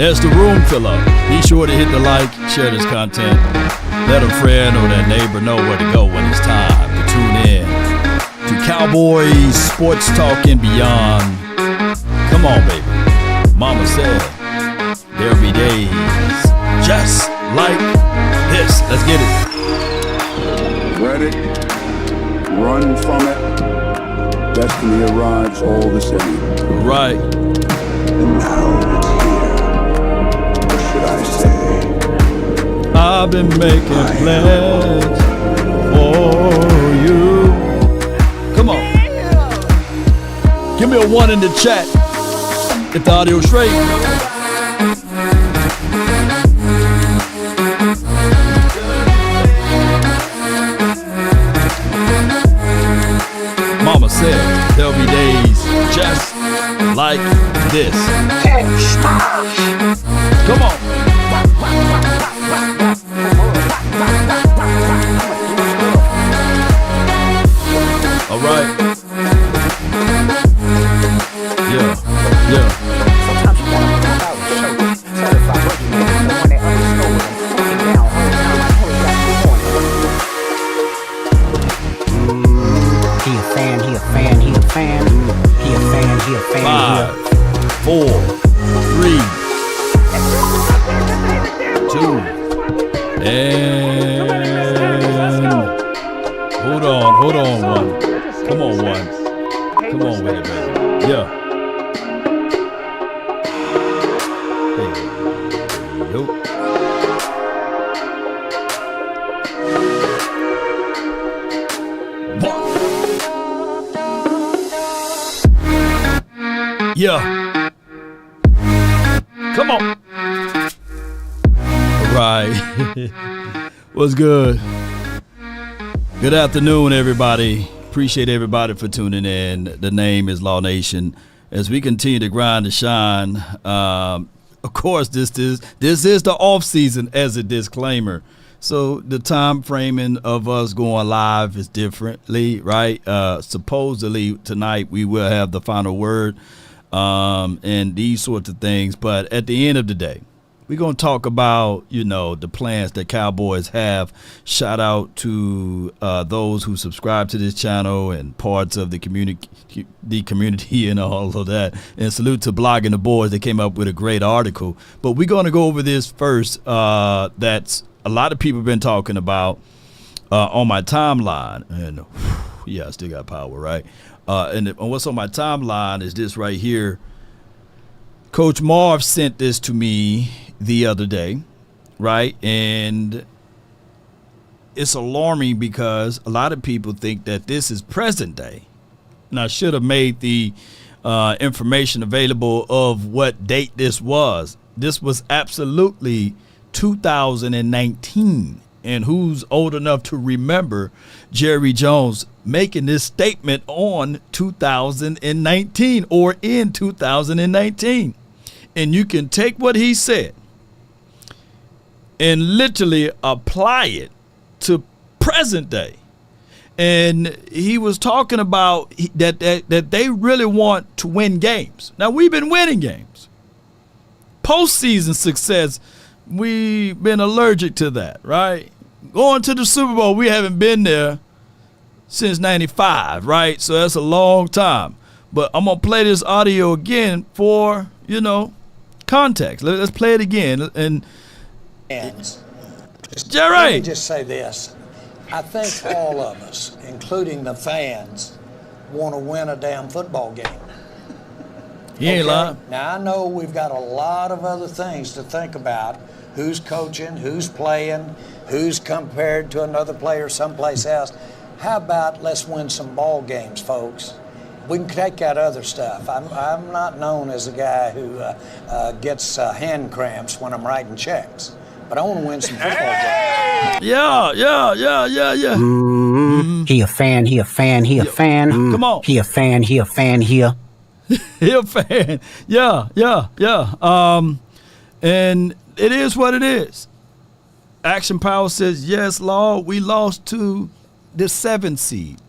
There's the room filler. Be sure to hit the like, share this content. Let a friend or that neighbor know where to go when it's time to tune in to Cowboys Sports Talk and Beyond. Come on, baby. Mama said there'll be days just like this. Let's get it. Ready? Run from it. Destiny arrives all the same. Right. And now it's here. What should I say? I've been making plans for you. Come on. Give me a 1 in the chat if the audio's straight. Mama said there'll be days just like this. Come on. All right. Yeah. Sometimes you want to pop out and show certified rookie man, the one that underscored and took it down whole time. He a fan, he a fan, he a fan. He a fan, he a fan, 5, 4, 3, 2, and hold on, one. Come on, one. Come on with it, baby. Yeah. Hey, yo. Yeah. Come on. All right. What's good? Good afternoon, everybody. Appreciate everybody for tuning in. The name is Law Nation. As we continue to grind and shine, of course, this is the off season as a disclaimer. So the time framing of us going live is differently, right? Supposedly tonight we will have the final word. And these sorts of things. But at the end of the day, we're going to talk about, the plans that Cowboys have. Shout out to those who subscribe to this channel and parts of the community and all of that. And salute to Blogging the Boys. They came up with a great article. But we're going to go over this first. That's a lot of people have been talking about on my timeline. And yeah, I still got power, right? And what's on my timeline is this right here. Coach Marv sent this to me the other day, right? And it's alarming because a lot of people think that this is present day. And I should have made the information available of what date this was. This was absolutely 2019. And who's old enough to remember Jerry Jones making this statement on 2019 or in 2019? And you can take what he said and literally apply it to present day. And he was talking about that they really want to win games. Now, we've been winning games. Postseason success, we've been allergic to that, right? Going to the Super Bowl, we haven't been there since 95, right? So that's a long time. But I'm going to play this audio again for, context. Let's play it again. And Jerry, let me just say this. I think all of us, including the fans, want to win a damn football game. He ain't lying. Now, I know we've got a lot of other things to think about. Who's coaching, who's playing, who's compared to another player someplace else. How about let's win some ball games, folks? We can take that other stuff. I'm not known as a guy who gets hand cramps when I'm writing checks, but I want to win some football games. Yeah. Mm-hmm. He a fan, he a fan, he a fan. Come on. He a fan, he a fan, he a fan. Yeah. And it is what it is. Action Power says, yes, Law, we lost to the 7th seed.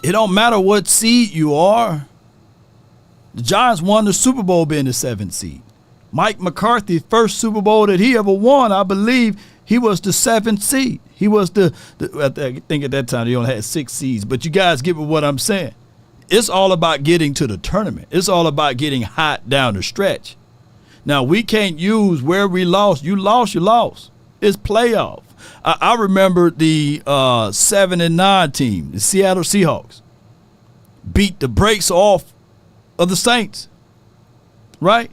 It don't matter what seed you are. The Giants won the Super Bowl being the 7th seed. Mike McCarthy, first Super Bowl that he ever won, I believe he was the 7th seed. He was I think at that time he only had 6 seeds, but you guys get what I'm saying. It's all about getting to the tournament. It's all about getting hot down the stretch. Now, we can't use where we lost. You lost, you lost. It's playoff. I remember the 7-9 team, the Seattle Seahawks, beat the brakes off of the Saints, right?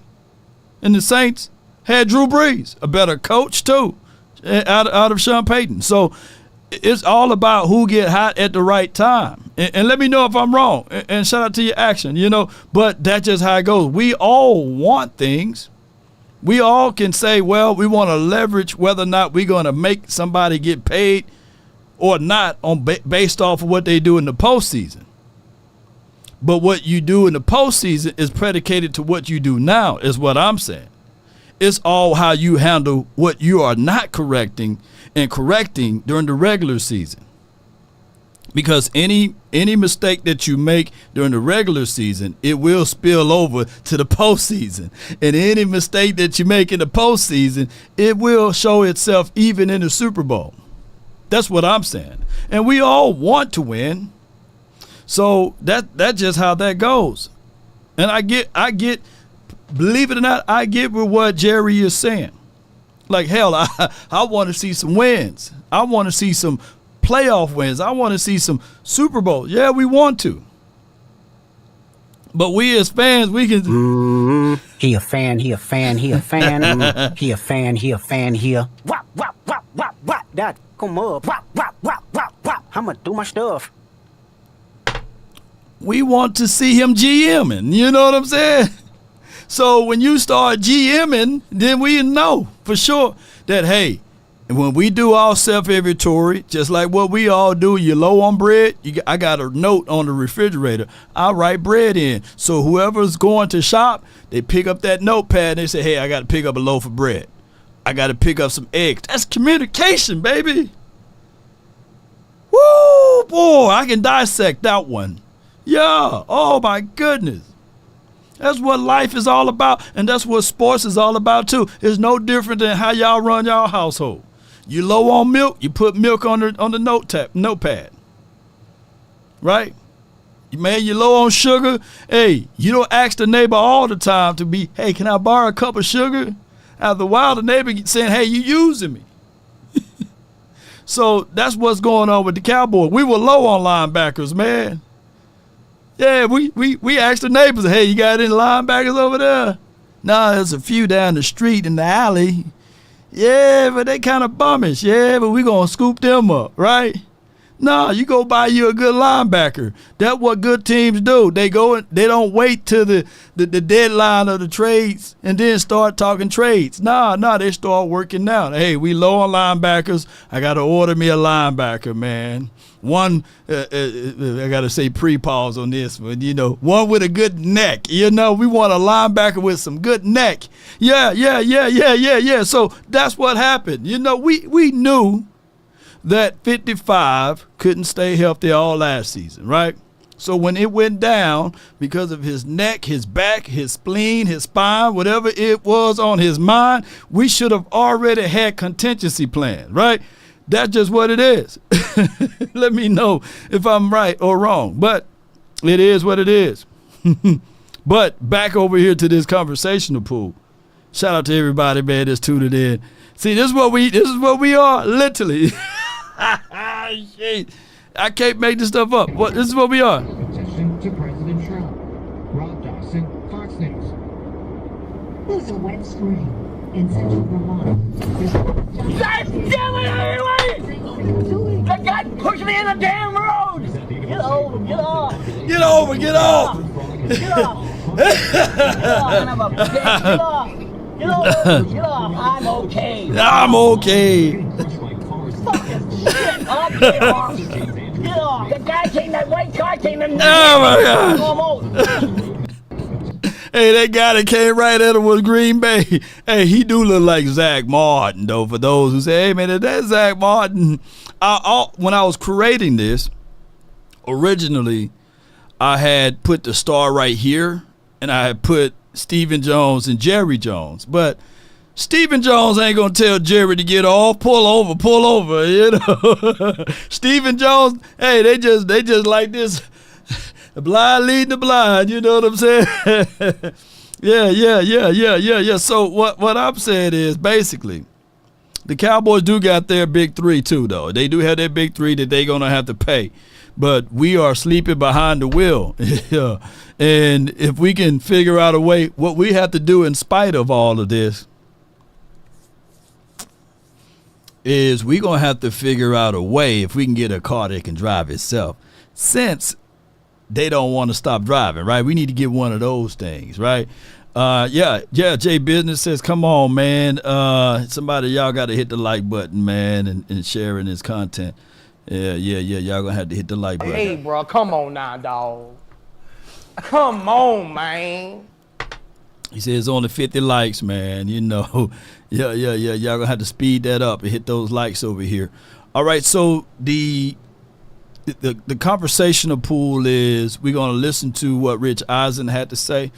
And the Saints had Drew Brees, a better coach too, out of Sean Payton. So it's all about who get hot at the right time. And let me know if I'm wrong. And shout out to your action, But that's just how it goes. We all want things. We all can say, well, we want to leverage whether or not we're going to make somebody get paid or not based off of what they do in the postseason. But what you do in the postseason is predicated to what you do now, is what I'm saying. It's all how you handle what you are not correcting and correcting during the regular season. Because any mistake that you make during the regular season, it will spill over to the postseason. And any mistake that you make in the postseason, it will show itself even in the Super Bowl. That's what I'm saying. And we all want to win. So that's just how that goes. And I get, believe it or not, I get with what Jerry is saying. Like, hell, I want to see some wins. I want to see some playoff wins. I want to see some Super Bowls. Yeah, we want to. But we as fans, we can. He a fan, he a fan, he a fan. He a fan, he a fan, he a. Wop, wop, wop, wop, wop. That come up. Wop, wop, wop, wop, wop. I'ma do my stuff. We want to see him GMing. You know what I'm saying? So when you start GMing, then we know for sure that, hey, when we do our self-inventory, just like what we all do, you're low on bread, I got a note on the refrigerator. I write bread in. So whoever's going to shop, they pick up that notepad and they say, hey, I got to pick up a loaf of bread. I got to pick up some eggs. That's communication, baby. Woo, boy, I can dissect that one. Yeah, oh my goodness. That's what life is all about, and that's what sports is all about too. It's no different than how y'all run y'all household. You low on milk, you put milk on the notepad. Right? Man, you low on sugar. Hey, you don't ask the neighbor all the time to be, hey, can I borrow a cup of sugar? After a while, the neighbor saying, hey, you using me. So that's what's going on with the Cowboys. We were low on linebackers, man. Yeah, we asked the neighbors, hey, you got any linebackers over there? Nah, there's a few down the street in the alley. Yeah, but they kind of bummish. Yeah, but we going to scoop them up, right? Nah, you go buy you a good linebacker. That's what good teams do. They don't wait till the deadline of the trades and then start talking trades. Nah, they start working now. Hey, we low on linebackers. I got to order me a linebacker, man. One, I got to say pre-pause on this one, one with a good neck. We want a linebacker with some good neck. Yeah. So that's what happened. We knew that 55 couldn't stay healthy all last season, right? So when it went down because of his neck, his back, his spleen, his spine, whatever it was on his mind, we should have already had contingency plans, right? That's just what it is. Let me know if I'm right or wrong, but it is what it is. But back over here to this conversational pool. Shout out to everybody, man, that's tuned in. See, this is what we are, literally. Shit. I can't make this stuff up. This is what we are. Petition to President Trump. Rob Dawson, Fox News. There's a wet spring in central Vermont. God damn it, everybody! The guy pushed me in the damn road! Get over, get off! Get over, get off! Get off! Get off, son of a bitch! Get off! Get over, get off! I'm okay! I'm okay! Fuck this shit! I'll get off! Get off! The guy came, that white car came in. Oh my God! Hey, that guy that came right at him was Green Bay. Hey, he do look like Zach Martin, though, for those who say, hey, man, is that Zach Martin? When I was creating this, originally, I had put the star right here, and I had put Stephen Jones and Jerry Jones. But Stephen Jones ain't going to tell Jerry to get off, pull over, you know. Stephen Jones, hey, they just like this. The blind leading the blind, you know what I'm saying? Yeah. So what I'm saying is basically the Cowboys do got their big three too, though. They do have their big three that they're going to have to pay. But we are sleeping behind the wheel. And if we can figure out a way, what we have to do in spite of all of this is we're going to have to figure out a way if we can get a car that can drive itself. Since they don't want to stop driving, right? We need to get one of those things, right? Jay Business says, come on, man. Somebody, y'all got to hit the like button, man, and sharing this content. Yeah. Y'all going to have to hit the like button. Hey, bro, come on now, dog. Come on, man. He says only 50 likes, man. You know, yeah. Y'all going to have to speed that up and hit those likes over here. All right, so the conversational pool is we're going to listen to what Rich Eisen had to say.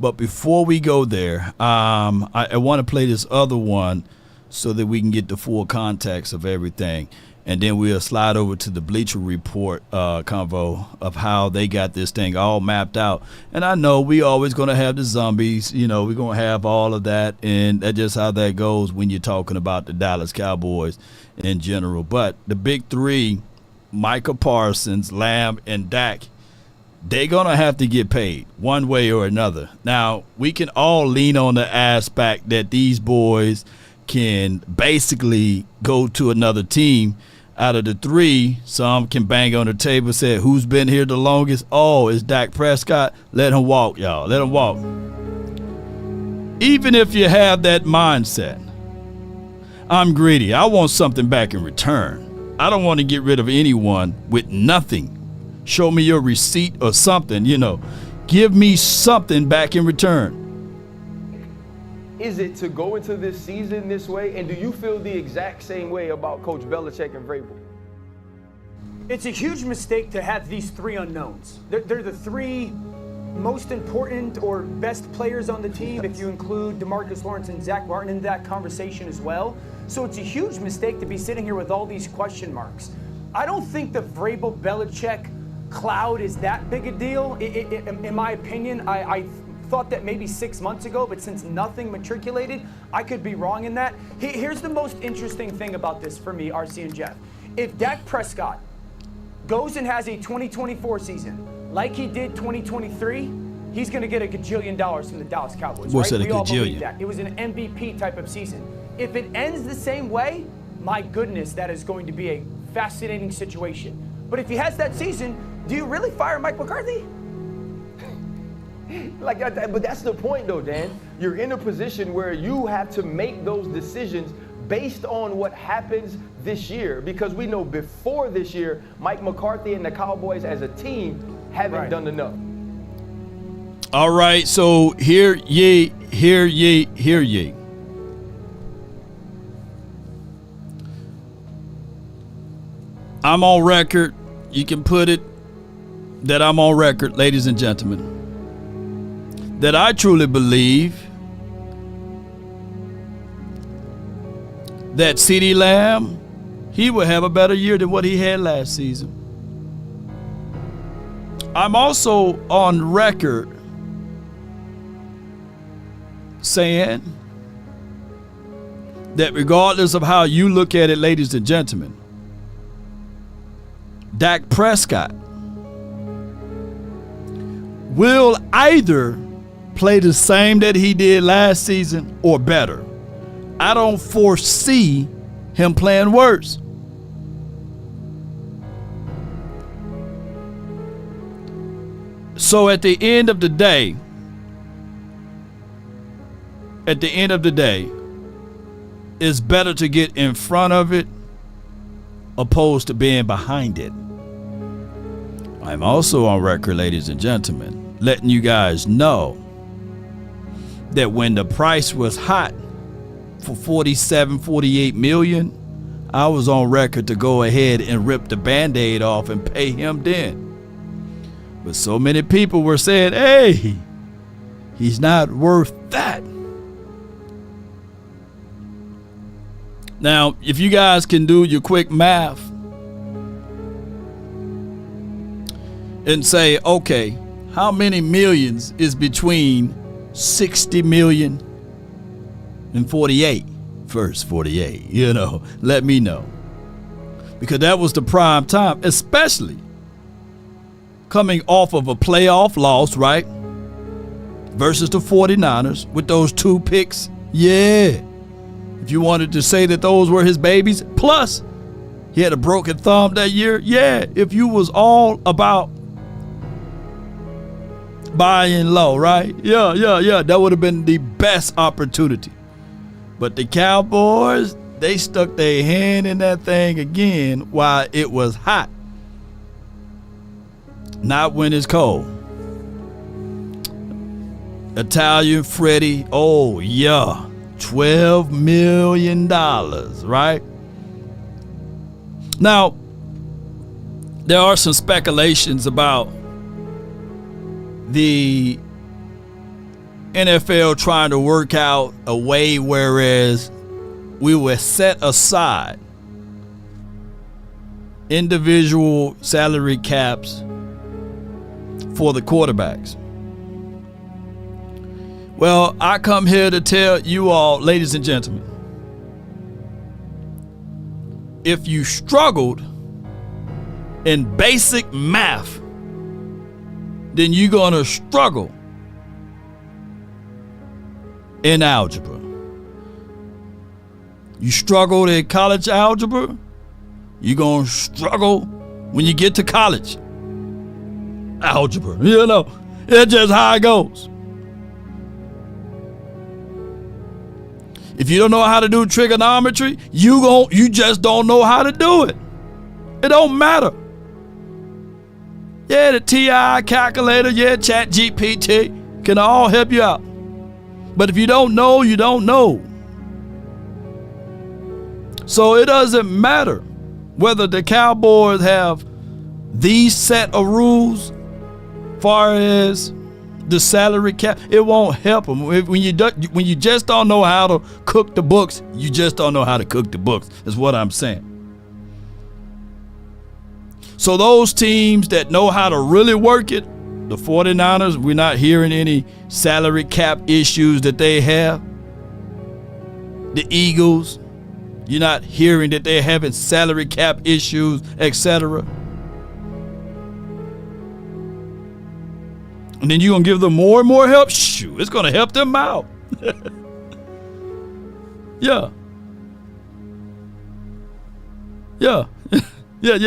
But before we go there, I want to play this other one so that we can get the full context of everything. And then we'll slide over to the Bleacher Report convo of how they got this thing all mapped out. And I know we always going to have the zombies. You know, we're going to have all of that. And that's just how that goes when you're talking about the Dallas Cowboys in general. But the big three, Micah Parsons, Lamb, and Dak, they're going to have to get paid one way or another. Now, we can all lean on the aspect that these boys can basically go to another team. Out of the three, some can bang on the table and say, who's been here the longest? Oh, it's Dak Prescott. Let him walk, y'all. Let him walk. Even if you have that mindset, I'm greedy. I want something back in return. I don't want to get rid of anyone with nothing. Show me your receipt or something, you know. Give me something back in return. Is it to go into this season this way? And do you feel the exact same way about Coach Belichick and Vrabel? It's a huge mistake to have these three unknowns. They're the three most important or best players on the team, if you include DeMarcus Lawrence and Zach Martin in that conversation as well. So it's a huge mistake to be sitting here with all these question marks. I don't think the Vrabel-Belichick cloud is that big a deal. In my opinion, I thought that maybe 6 months ago, but since nothing matriculated, I could be wrong in that. Here's the most interesting thing about this for me, RC and Jeff. If Dak Prescott goes and has a 2024 season like he did 2023, he's going to get $1 gajillion from the Dallas Cowboys. What's right? that, We all believe gajillion? that. It was an MVP type of season. If it ends the same way, my goodness, that is going to be a fascinating situation. But if he has that season, do you really fire Mike McCarthy? But that's the point, though, Dan. You're in a position where you have to make those decisions based on what happens this year. Because we know before this year, Mike McCarthy and the Cowboys as a team haven't done enough. All right, so hear ye. I'm on record. You can put it that I'm on record, ladies and gentlemen, that I truly believe that CeeDee Lamb, he will have a better year than what he had last season. I'm also on record saying that regardless of how you look at it, ladies and gentlemen, Dak Prescott will either play the same that he did last season or better. I don't foresee him playing worse. So at the end of the day, it's better to get in front of it opposed to being behind it. I'm also on record, ladies and gentlemen, letting you guys know that when the price was hot for 47, 48 million, I was on record to go ahead and rip the Band-Aid off and pay him then. But so many people were saying, hey, He's not worth that. Now, if you guys can do your quick math and say, okay, how many millions is between 60 million and 48? First 48, let me know. Because that was the prime time, especially coming off of a playoff loss, right? Versus the 49ers with those 2 picks. Yeah. If you wanted to say that those were his babies, plus he had a broken thumb that year. Yeah. If you was all about buying low, right? Yeah. That would have been the best opportunity. But the Cowboys, they stuck their hand in that thing again while it was hot. Not when it's cold. Italian Freddie, oh yeah, $12 million, right? Now, there are some speculations about the NFL trying to work out a way whereas we will set aside individual salary caps for the quarterbacks. Well, I come here to tell you all, ladies and gentlemen, if you struggled in basic math, then you're going to struggle in algebra. You struggled in college algebra, you're going to struggle when you get to college algebra. It's just how it goes. If you don't know how to do trigonometry, you just don't know how to do it. It don't matter. Yeah, the TI calculator, yeah, Chat GPT can all help you out. But if you don't know, you don't know. So it doesn't matter whether the Cowboys have these set of rules far as the salary cap. It won't help them. When you just don't know how to cook the books, you just don't know how to cook the books, is what I'm saying. So those teams that know how to really work it, the 49ers, we're not hearing any salary cap issues that they have. The Eagles, you're not hearing that they're having salary cap issues, etc. And then you're going to give them more and more help? Shoot, it's going to help them out. Yeah.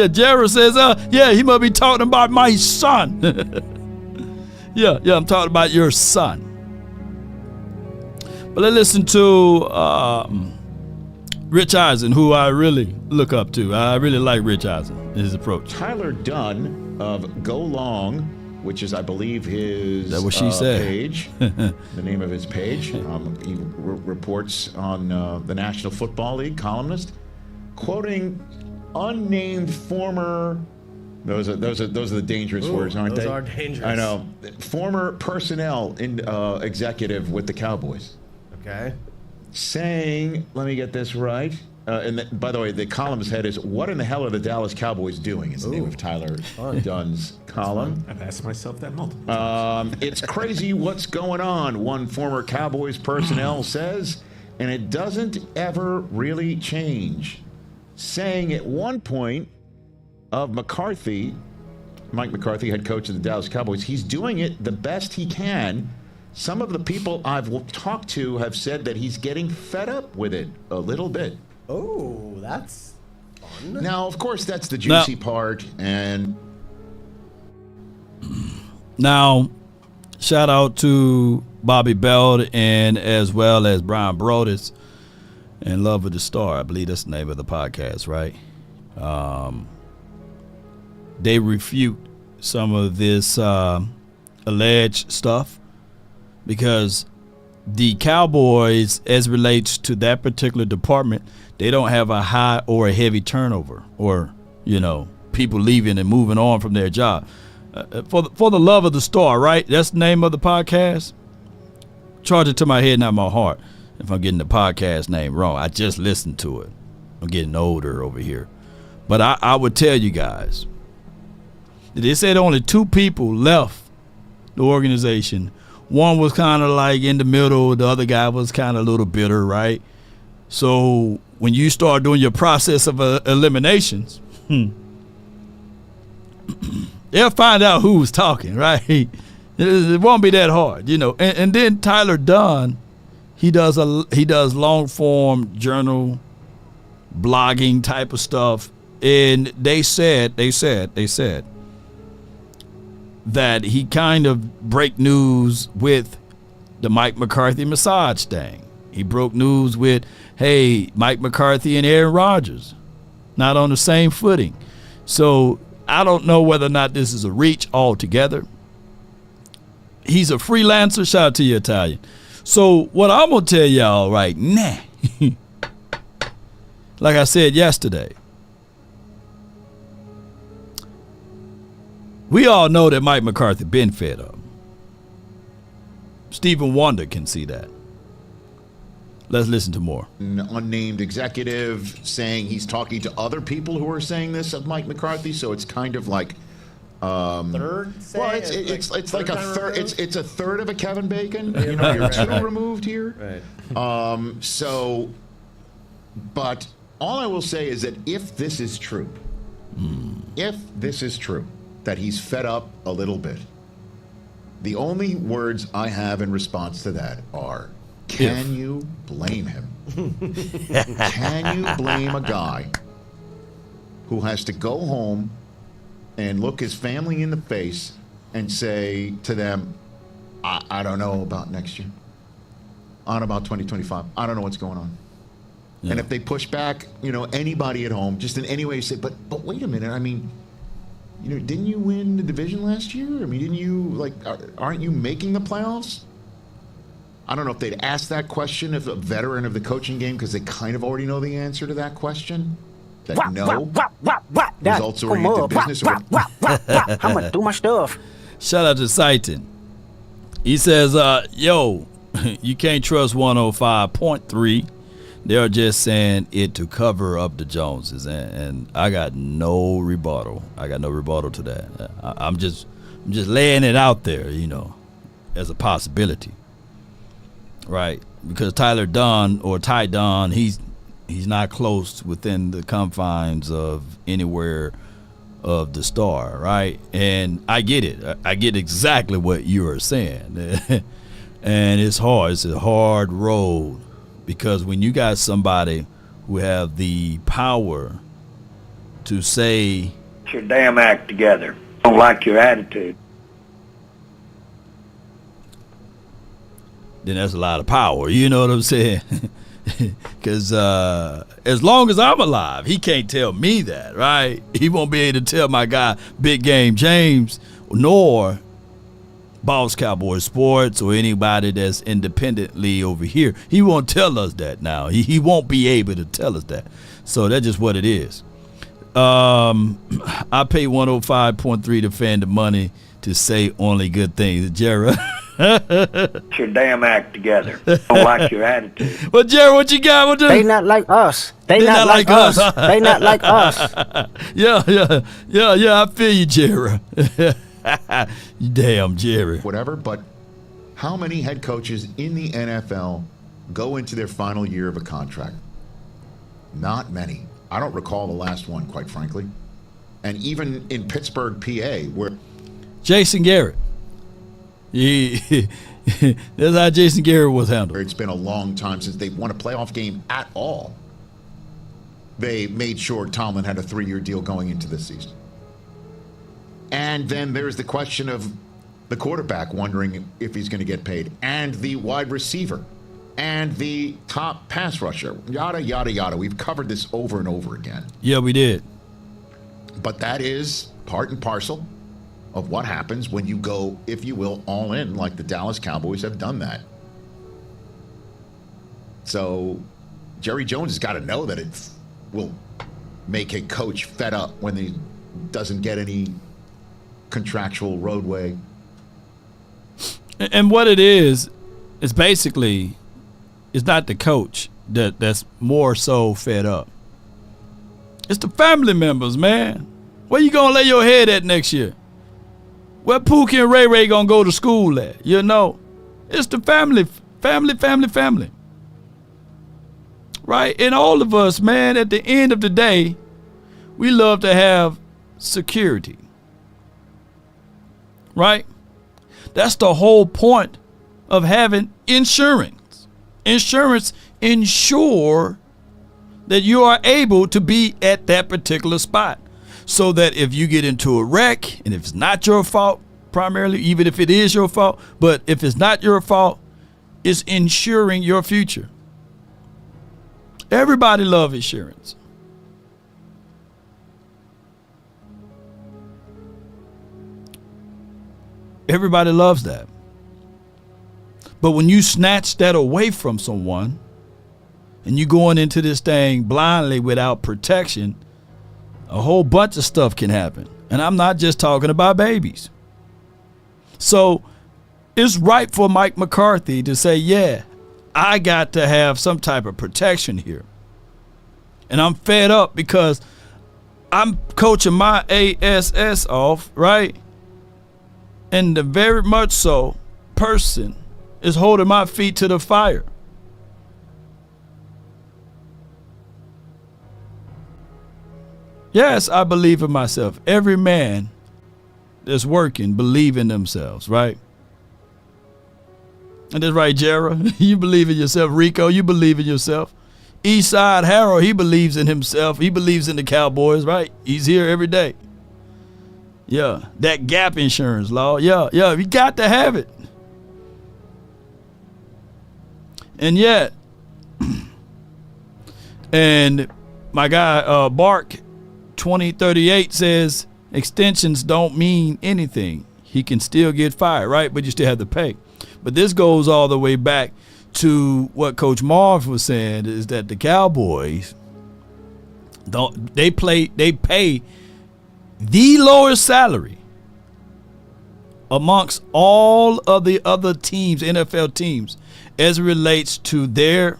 Jared says, he must be talking about my son. Yeah, I'm talking about your son. But let's listen to Rich Eisen, who I really look up to. I really like Rich Eisen, his approach. Tyler Dunn of Go Long, which is, I believe, his that what she said. Page, the name of his page. He reports on the National Football League, columnist, quoting unnamed former. Those are the dangerous words, aren't they? Those are dangerous. I know. Former personnel executive with the Cowboys. Okay. Saying, let me get this right. By the way, the column's head is, "What in the hell are the Dallas Cowboys doing?" Is the name of Tyler Dunn's column. I've asked myself that multiple times. It's crazy what's going on, one former Cowboys personnel says, and it doesn't ever really change. Saying at one point of McCarthy, Mike McCarthy, head coach of the Dallas Cowboys, he's doing it the best he can. Some of the people I've talked to have said that he's getting fed up with it a little bit. Oh, that's fun. Now, of course, that's the juicy part. And now, shout out to Bobby Bell and as well as Brian Brodus and Love of the Star. I believe that's the name of the podcast, right? They refute some of this alleged stuff because the Cowboys, as relates to that particular department, they don't have a high or a heavy turnover or, people leaving and moving on from their job. For the Love of the Star, right? That's the name of the podcast. charge it to my head, not my heart. If I'm getting the podcast name wrong, I just listened to it. I'm getting older over here. But I would tell you guys, they said only 2 people left the organization. One was kind of like in the middle. The other guy was kind of a little bitter, right? So when you start doing your process of eliminations, they'll find out who's talking, right? It won't be that hard, you know. And then Tyler Dunn, he does long form journal blogging type of stuff, and they said that he kind of break news with the Mike McCarthy massage thing. He broke news with, hey, Mike McCarthy and Aaron Rodgers not on the same footing. So I don't know whether or not this is a reach altogether. He's a freelancer. Shout out to you, Italian. So what I'm going to tell y'all right now, like I said yesterday, we all know that Mike McCarthy been fed up. Stephen Wonder can see that. Let's listen to more. An unnamed executive saying he's talking to other people who are saying this of Mike McCarthy, so it's kind of like third. Well, it's like a third. It's a third of a Kevin Bacon. You know, you're 2 removed here. Right. So, but all I will say is that if this is true, that he's fed up a little bit, the only words I have in response to that are, can you blame him? Can you blame a guy who has to go home and look his family in the face and say to them, I don't know about next year. I don't know about 2025. I don't know what's going on. Yeah. And if they push back, you know, anybody at home, just in any way say, but wait a minute, I mean, you know, didn't you win the division last year? I mean, didn't you, like, aren't you making the playoffs? I don't know if they'd ask that question if a veteran of the coaching game, because they kind of already know the answer to that question. That no results oriented business. I'ma do my stuff. Shout out to Saiton. He says, yo, you can't trust 105.3. They're just saying it to cover up the Joneses, and I got no rebuttal. To that. I'm just laying it out there, you know, as a possibility, right? Because Tyler Dunn or Ty Dunn, he's not close within the confines of anywhere of the Star, right? And I get it. I get exactly what you are saying, and it's hard. It's a hard road. Because when you got somebody who have the power to say, "Get your damn act together. Don't like your attitude," then that's a lot of power. You know what I'm saying? Because as long as I'm alive, he can't tell me that, right? He won't be able to tell my guy Big Game James, nor Boss Cowboy Sports or anybody that's independently over here. He won't tell us that now. He won't be able to tell us that. So that's just what it is. I pay 105.3 to fan the money to say only good things. Jared. Get your damn act together. Don't like your attitude. Well, Jared, what you got? They not like us. They not like us. They not like us. Yeah. I feel you, Jared. You damn Jerry. Whatever, but how many head coaches in the NFL go into their final year of a contract? Not many. I don't recall the last one, quite frankly. And even in Pittsburgh, PA, where Jason Garrett. That's how Jason Garrett was handled. It's been a long time since they've won a playoff game at all. They made sure Tomlin had a 3-year deal going into this season. And then there's the question of the quarterback wondering if he's going to get paid, and the wide receiver, and the top pass rusher, yada, yada, yada. We've covered this over and over again. Yeah, we did. But that is part and parcel of what happens when you go, if you will, all in, like the Dallas Cowboys have done that. So Jerry Jones has got to know that it will make a coach fed up when he doesn't get any contractual roadway. And what it is, it's basically, it's not the coach that's more so fed up. It's the family members, man. Where you gonna lay your head at next year? Where Pookie and Ray Ray gonna go to school at? You know, it's the family. Right? And all of us, man, at the end of the day, we love to have security. Right? That's the whole point of having insurance. Insurance ensure that you are able to be at that particular spot. So that if you get into a wreck, and if it's not your fault, primarily, even if it is your fault, but if it's not your fault, it's ensuring your future. Everybody loves insurance. Everybody loves that. But when you snatch that away from someone and you going into this thing blindly without protection, a whole bunch of stuff can happen. And I'm not just talking about babies. So it's right for Mike McCarthy to say, yeah, I got to have some type of protection here. And I'm fed up because I'm coaching my ASS off, right? And the very much so person is holding my feet to the fire. Yes, I believe in myself. Every man that's working believe in themselves, right? And that's right, Jera. You believe in yourself. Rico, you believe in yourself. Eastside Harold, he believes in himself. He believes in the Cowboys, right? He's here every day. Yeah, that gap insurance law. Yeah, you got to have it. And yet, and my guy Bark 2038 says extensions don't mean anything. He can still get fired, right? But you still have to pay. But this goes all the way back to what Coach Marv was saying, is that the Cowboys they pay the lowest salary amongst all of the other teams, NFL teams, as it relates to their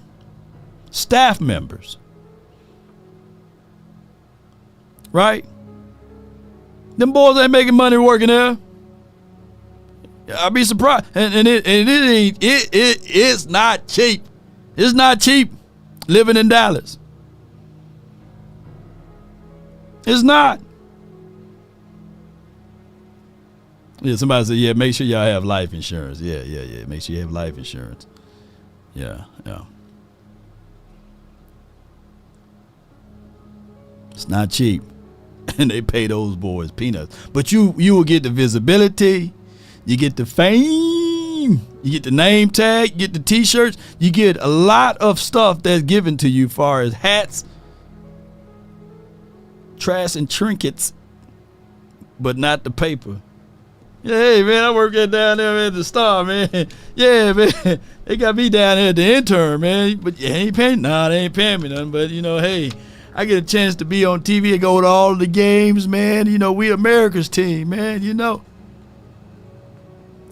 staff members. Right? Them boys ain't making money working there. I'd be surprised. And it's not cheap. It's not cheap living in Dallas. It's not. Yeah, somebody said, yeah, make sure y'all have life insurance. Yeah. Make sure you have life insurance. Yeah. It's not cheap. And they pay those boys peanuts. But you will get the visibility. You get the fame, you get the name tag, you get the t-shirts, you get a lot of stuff that's given to you as far as hats, trash and trinkets, but not the paper. Yeah, hey man, I work down there at the Star, man. Yeah, man, they got me down there at the intern, man. But they ain't paying me nothing. But hey, I get a chance to be on TV and go to all the games, man. We America's team, man.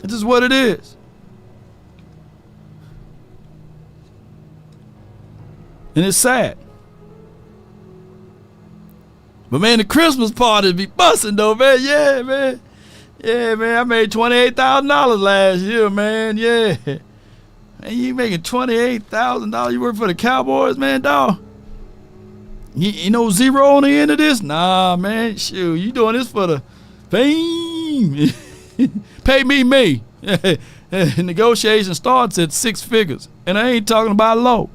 This is what it is. And it's sad. But man, the Christmas parties be busting though, man. Yeah, man. I made $28,000 last year, man. Yeah. And you making $28,000. You work for the Cowboys, man, dog. You know zero on the end of this? Nah, man. Shoot, you doing this for the fame. Pay me. Negotiation starts at 6 figures. And I ain't talking about low.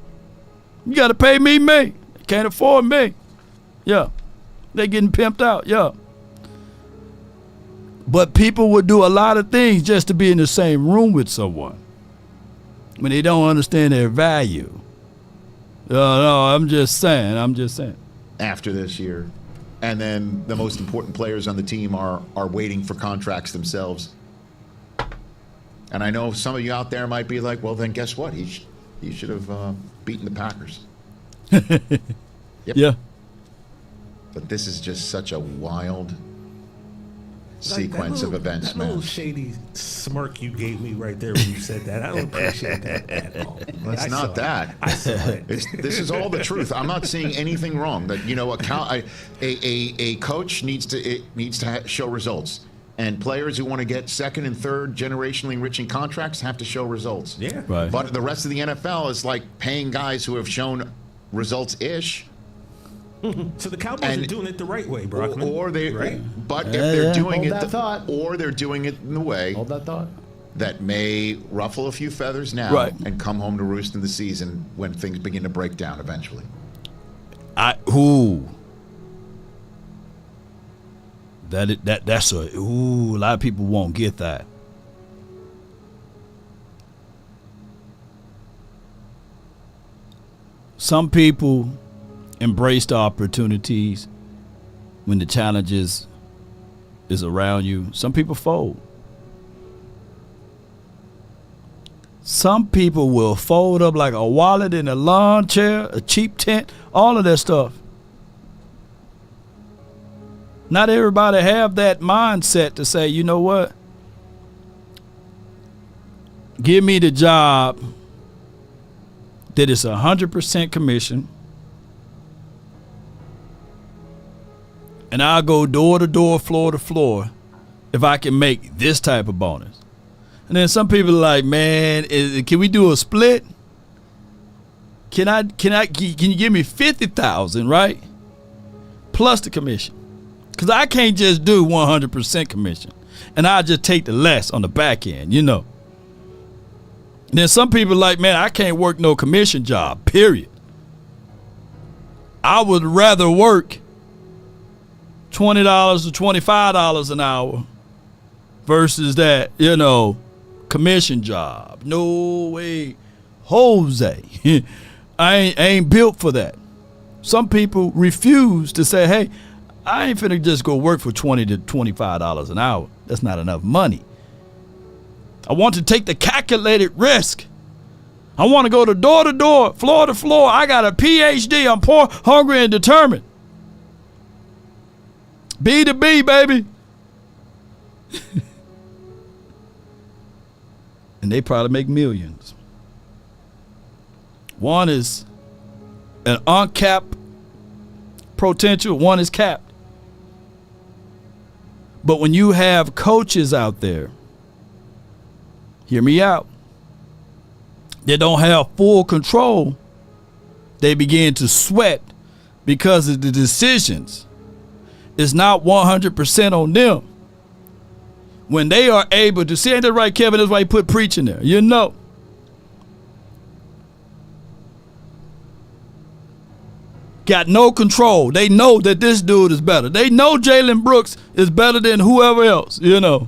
You got to pay me. Can't afford me. Yeah. They getting pimped out. Yeah. But people would do a lot of things just to be in the same room with someone when they don't understand their value. No, I'm just saying. After this year. And then the most important players on the team are waiting for contracts themselves. And I know some of you out there might be like, well, then guess what? He should have beaten the Packers. Yep. Yeah. But this is just such a wild sequence of events, that man. little shady smirk you gave me right there when you said that, I don't appreciate that at all. It's not that. I saw it. This is all the truth. I'm not seeing anything wrong. That a coach needs to show results, and players who want to get second and third generationally enriching contracts have to show results. Yeah. Right. But the rest of the NFL is like paying guys who have shown results-ish. So the Cowboys are doing it the right way, Brockman. Or they, right? But if they're doing Hold that thought. or they're doing it in the way Hold that thought. that may ruffle a few feathers now Right. and come home to roost in the season when things begin to break down eventually. That's a lot of people won't get that. Some people embrace the opportunities when the challenges is around you. Some people fold. Some people will fold up like a wallet in a lawn chair, a cheap tent, all of that stuff. Not everybody have that mindset to say, you know what? Give me the job that is 100% commission, and I'll go door to door, floor to floor, if I can make this type of bonus. And then some people are like, man, can we do a split? Can you give me $50,000, right? Plus the commission. Because I can't just do 100% commission. And I just take the less on the back end, you know. And then some people are like, man, I can't work no commission job, period. I would rather work $20 to $25 an hour versus that, you know, commission job. No way. Jose. I ain't built for that. Some people refuse to say, hey, I ain't finna just go work for $20 to $25 an hour. That's not enough money. I want to take the calculated risk. I want to go to door, floor to floor. I got a PhD. I'm poor, hungry, and determined. B to B, baby. And they probably make millions. One is an uncapped potential. One is capped. But when you have coaches out there, hear me out, they don't have full control, they begin to sweat because of the decisions. It's not 100% on them. When they are able to see, ain't that right, Kevin? That's why he put preaching there. You know. Got no control. They know that this dude is better. They know Jalen Brooks is better than whoever else, you know.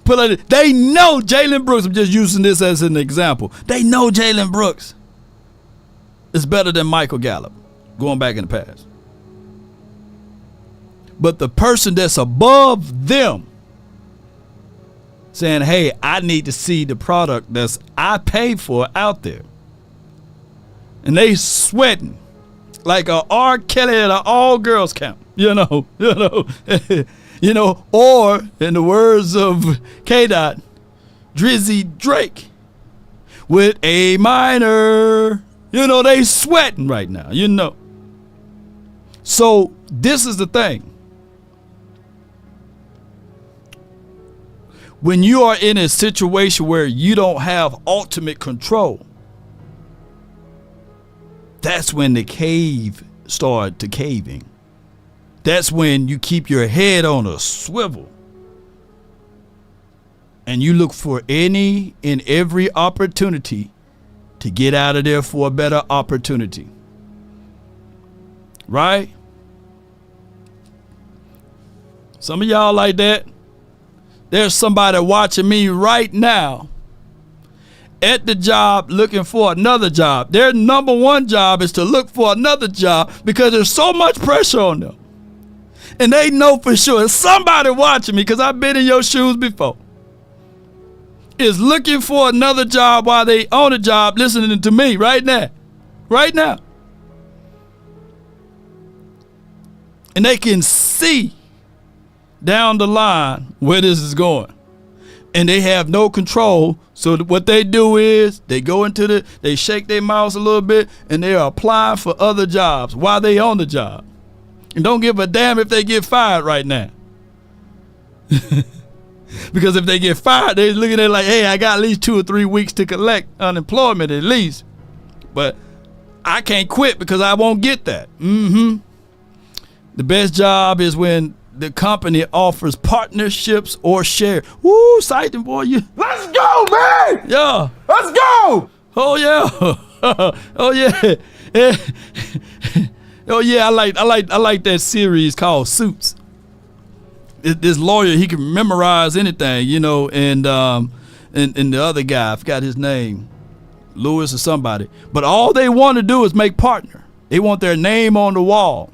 They know Jalen Brooks, I'm just using this as an example. They know Jalen Brooks is better than Michael Gallup, going back in the past. But the person that's above them saying, hey, I need to see the product that's I paid for out there. And they sweating like a R. Kelly at an all-girls camp, you know. You know, or in the words of K-Dot, Drizzy Drake with A minor. You know, they sweating right now, you know. So this is the thing. When you are in a situation where you don't have ultimate control, that's when the cave started to caving. That's when you keep your head on a swivel and you look for any and every opportunity to get out of there for a better opportunity. Right? Some of y'all like that. There's somebody watching me right now at the job looking for another job. Their number one job is to look for another job because there's so much pressure on them. And they know for sure it's somebody watching me, because I've been in your shoes before, is looking for another job while they own a job listening to me right now. Right now. And they can see down the line where this is going. And they have no control. So what they do is they go into they shake their mouths a little bit and they are applying for other jobs while they on the job. And don't give a damn if they get fired right now. Because if they get fired, they're looking at it like, hey, I got at least 2 or 3 weeks to collect unemployment at least. But I can't quit because I won't get that. The best job is when the company offers partnerships or share. Woo, Sighton, boy, you. Let's go, man! Yeah. Let's go! Oh, yeah. Oh, yeah. Oh, yeah, I like that series called Suits. This lawyer, he can memorize anything, you know, and the other guy, I forgot his name, Lewis or somebody. But all they want to do is make partner. They want their name on the wall.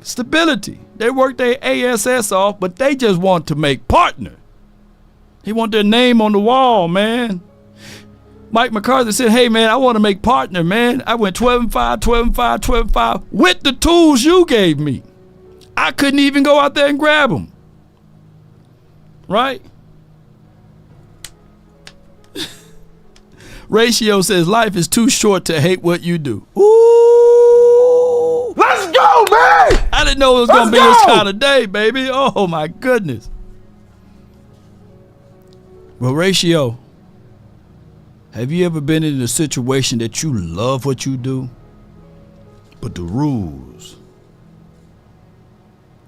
Stability. They work their ASS off, but they just want to make partner. They want their name on the wall, man. Mike McCarthy said, hey, man, I want to make partner, man. I went 12-5, 12-5, 12-5 with the tools you gave me. I couldn't even go out there and grab them. Right? Ratio says life is too short to hate what you do. Ooh! Let's go, man! I didn't know it was going to be this kind of day, baby. Oh, my goodness. Well, Ratio, have you ever been in a situation that you love what you do, but the rules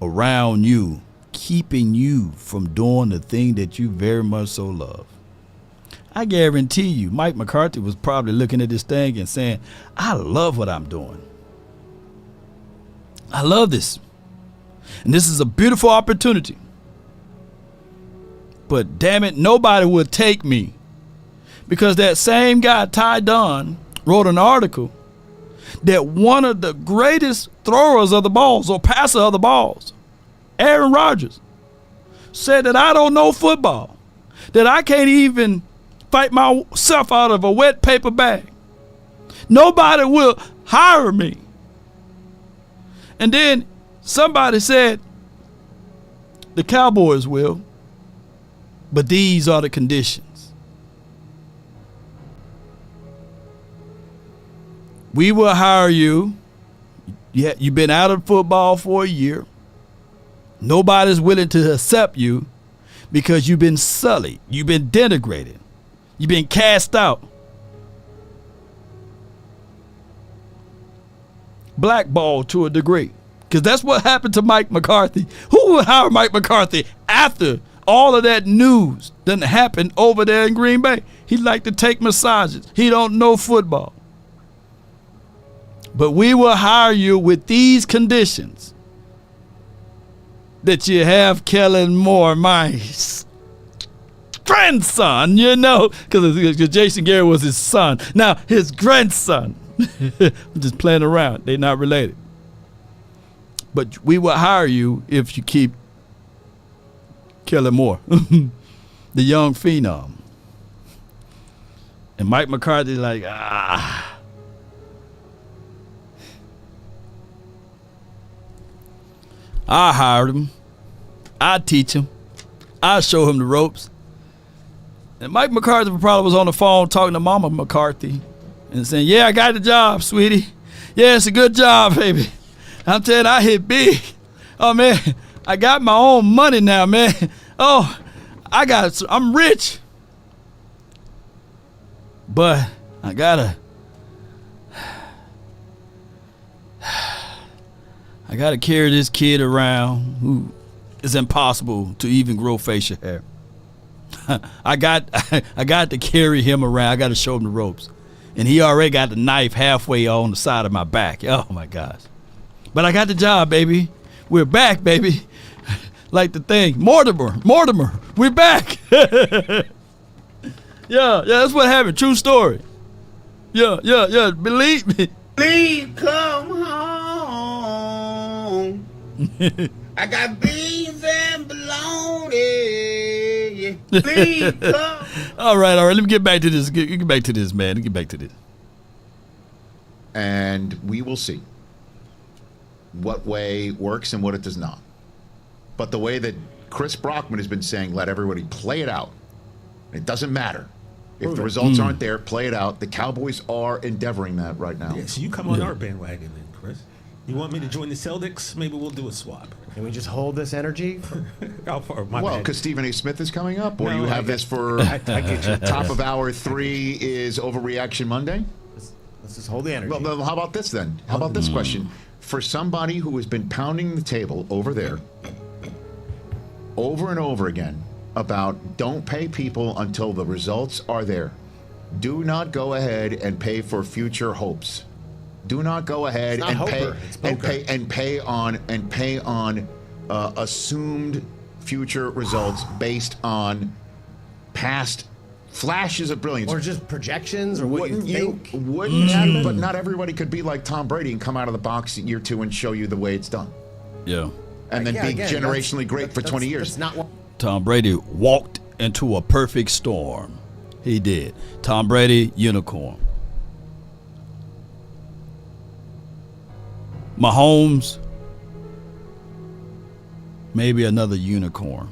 around you keeping you from doing the thing that you very much so love? I guarantee you, Mike McCarthy was probably looking at this thing and saying, I love what I'm doing. I love this. And this is a beautiful opportunity. But damn it, nobody would take me. Because that same guy, Ty Dunn, wrote an article that one of the greatest throwers of the balls or passer of the balls, Aaron Rodgers, said that I don't know football, that I can't even fight myself out of a wet paper bag. Nobody will hire me. And then somebody said the Cowboys will, but these are the conditions. We will hire you. You've been out of football for a year. Nobody's willing to accept you because you've been sullied. You've been denigrated. You've been cast out. Blackballed to a degree. Because that's what happened to Mike McCarthy. Who would hire Mike McCarthy after all of that news done happened over there in Green Bay? He liked to take massages. He don't know football. But we will hire you with these conditions. That you have Kellen Moore, my grandson, you know, because Jason Garrett was his son. Now, his grandson. I'm just playing around. They're not related. But we will hire you if you keep Kellen Moore, the young phenom. And Mike McCarthy's like, I hired him. I teach him. I show him the ropes. And Mike McCarthy probably was on the phone talking to Mama McCarthy and saying, yeah, I got the job, sweetie. Yeah, it's a good job, baby. I'm telling you, I hit big. Oh, man, I got my own money now, man. Oh, I'm rich. But I gotta carry this kid around who is impossible to even grow facial hair. I got to carry him around. I got to show him the ropes. And he already got the knife halfway on the side of my back. Oh, my gosh. But I got the job, baby. We're back, baby. Like the thing. Mortimer, we're back. Yeah, that's what happened. True story. Yeah. Believe me. Please come home. I got beans and bologna. Please come. All right. Let me get back to this. Get back to this, man. Get back to this. And we will see what way works and what it does not. But the way that Chris Brockman has been saying, let everybody play it out. It doesn't matter. If the results aren't there, play it out. The Cowboys are endeavoring that right now. Yeah, so you come on our bandwagon then, Chris. You want me to join the Celtics? Maybe we'll do a swap. Can we just hold this energy? Well, because Stephen A. Smith is coming up, or No, you have this for I get you. top of hour 3 is Overreaction Monday? Let's just hold the energy. Well, how about this then? How about this question? For somebody who has been pounding the table over there, over and over again, about don't pay people until the results are there. Do not go ahead and pay for future hopes. Do not go ahead and pay on assumed future results based on past flashes of brilliance, or just projections, or what you think. Wouldn't you? But not everybody could be like Tom Brady and come out of the box in year 2 and show you the way it's done. Yeah. And then be generationally great for 20 years. That's not what. Tom Brady walked into a perfect storm. He did. Tom Brady, unicorn. Mahomes, maybe another unicorn.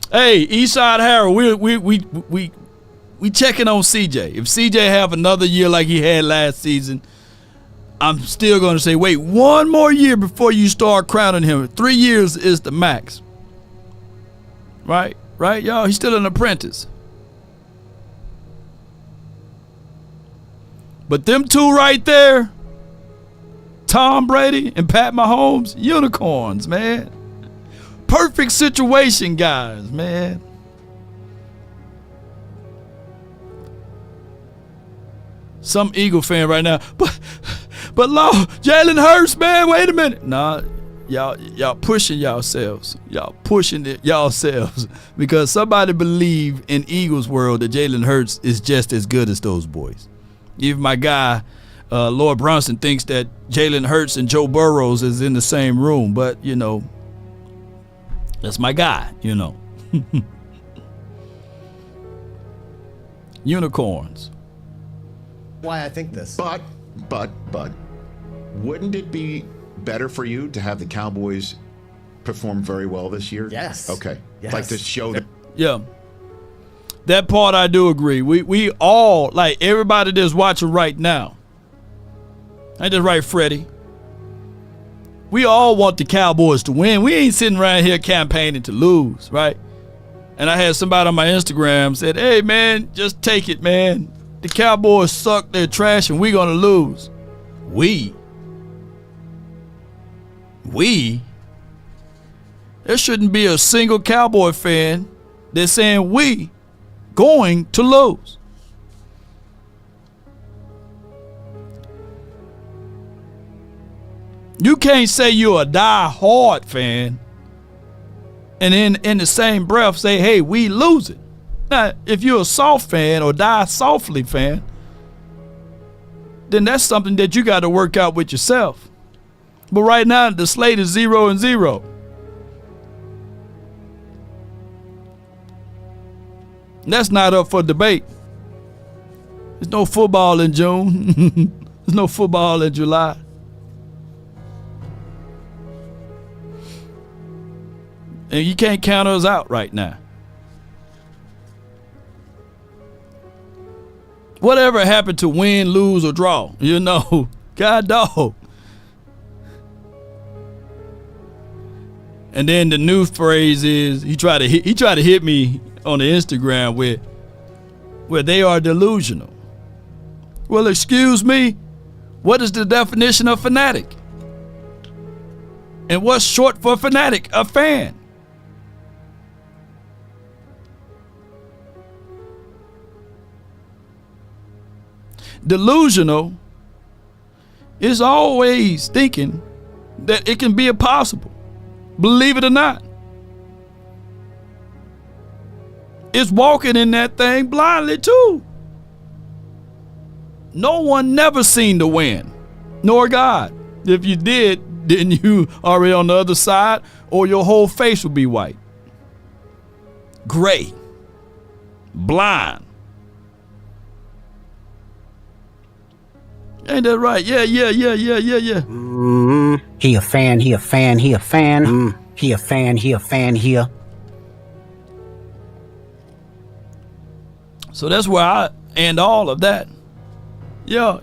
Hey, Eastside Harold, we checking on CJ. If CJ have another year like he had last season, I'm still going to say, wait one more year before you start crowning him. 3 years is the max. Right, y'all? He's still an apprentice. But them two right there, Tom Brady and Pat Mahomes, unicorns, man. Perfect situation, guys, man. Some Eagle fan right now, but Law, Jalen Hurts, man, wait a minute. Nah, y'all pushing yourselves. Y'all pushing it yourselves because somebody believe in Eagles world that Jalen Hurts is just as good as those boys. Even my guy, Lord Brunson, thinks that Jalen Hurts and Joe Burrows is in the same room, but you know, that's my guy, you know. Unicorns. Why I think this. But, wouldn't it be better for you to have the Cowboys perform very well this year? Yes. Okay. Yes. Like to show that. Yeah. That part I do agree. We all, like everybody that's watching right now, ain't that right, Freddie? We all want the Cowboys to win. We ain't sitting around here campaigning to lose, right? And I had somebody on my Instagram said, hey, man, just take it, man. The Cowboys suck, they're trash, and we're going to lose. We? There shouldn't be a single Cowboy fan that's saying we going to lose. You can't say you're a die-hard fan and in the same breath say, hey, we losing. Now, if you're a soft fan or die softly fan, then that's something that you got to work out with yourself. But right now, the slate is 0-0. That's not up for debate. There's no football in June. There's no football in July. And you can't count us out right now. Whatever happened to win, lose, or draw? You know, God dog. And then the new phrase is he tried to hit me on the Instagram where they are delusional. Well, excuse me, what is the definition of fanatic? And what's short for fanatic? A fan. Delusional is always thinking that it can be impossible. Believe it or not. It's walking in that thing blindly too. No one never seen the win, nor God. If you did, then you already on the other side, or your whole face would be white, gray, blind. Ain't that right? Yeah. He a fan. He a fan here. So that's where I end all of that. Yeah.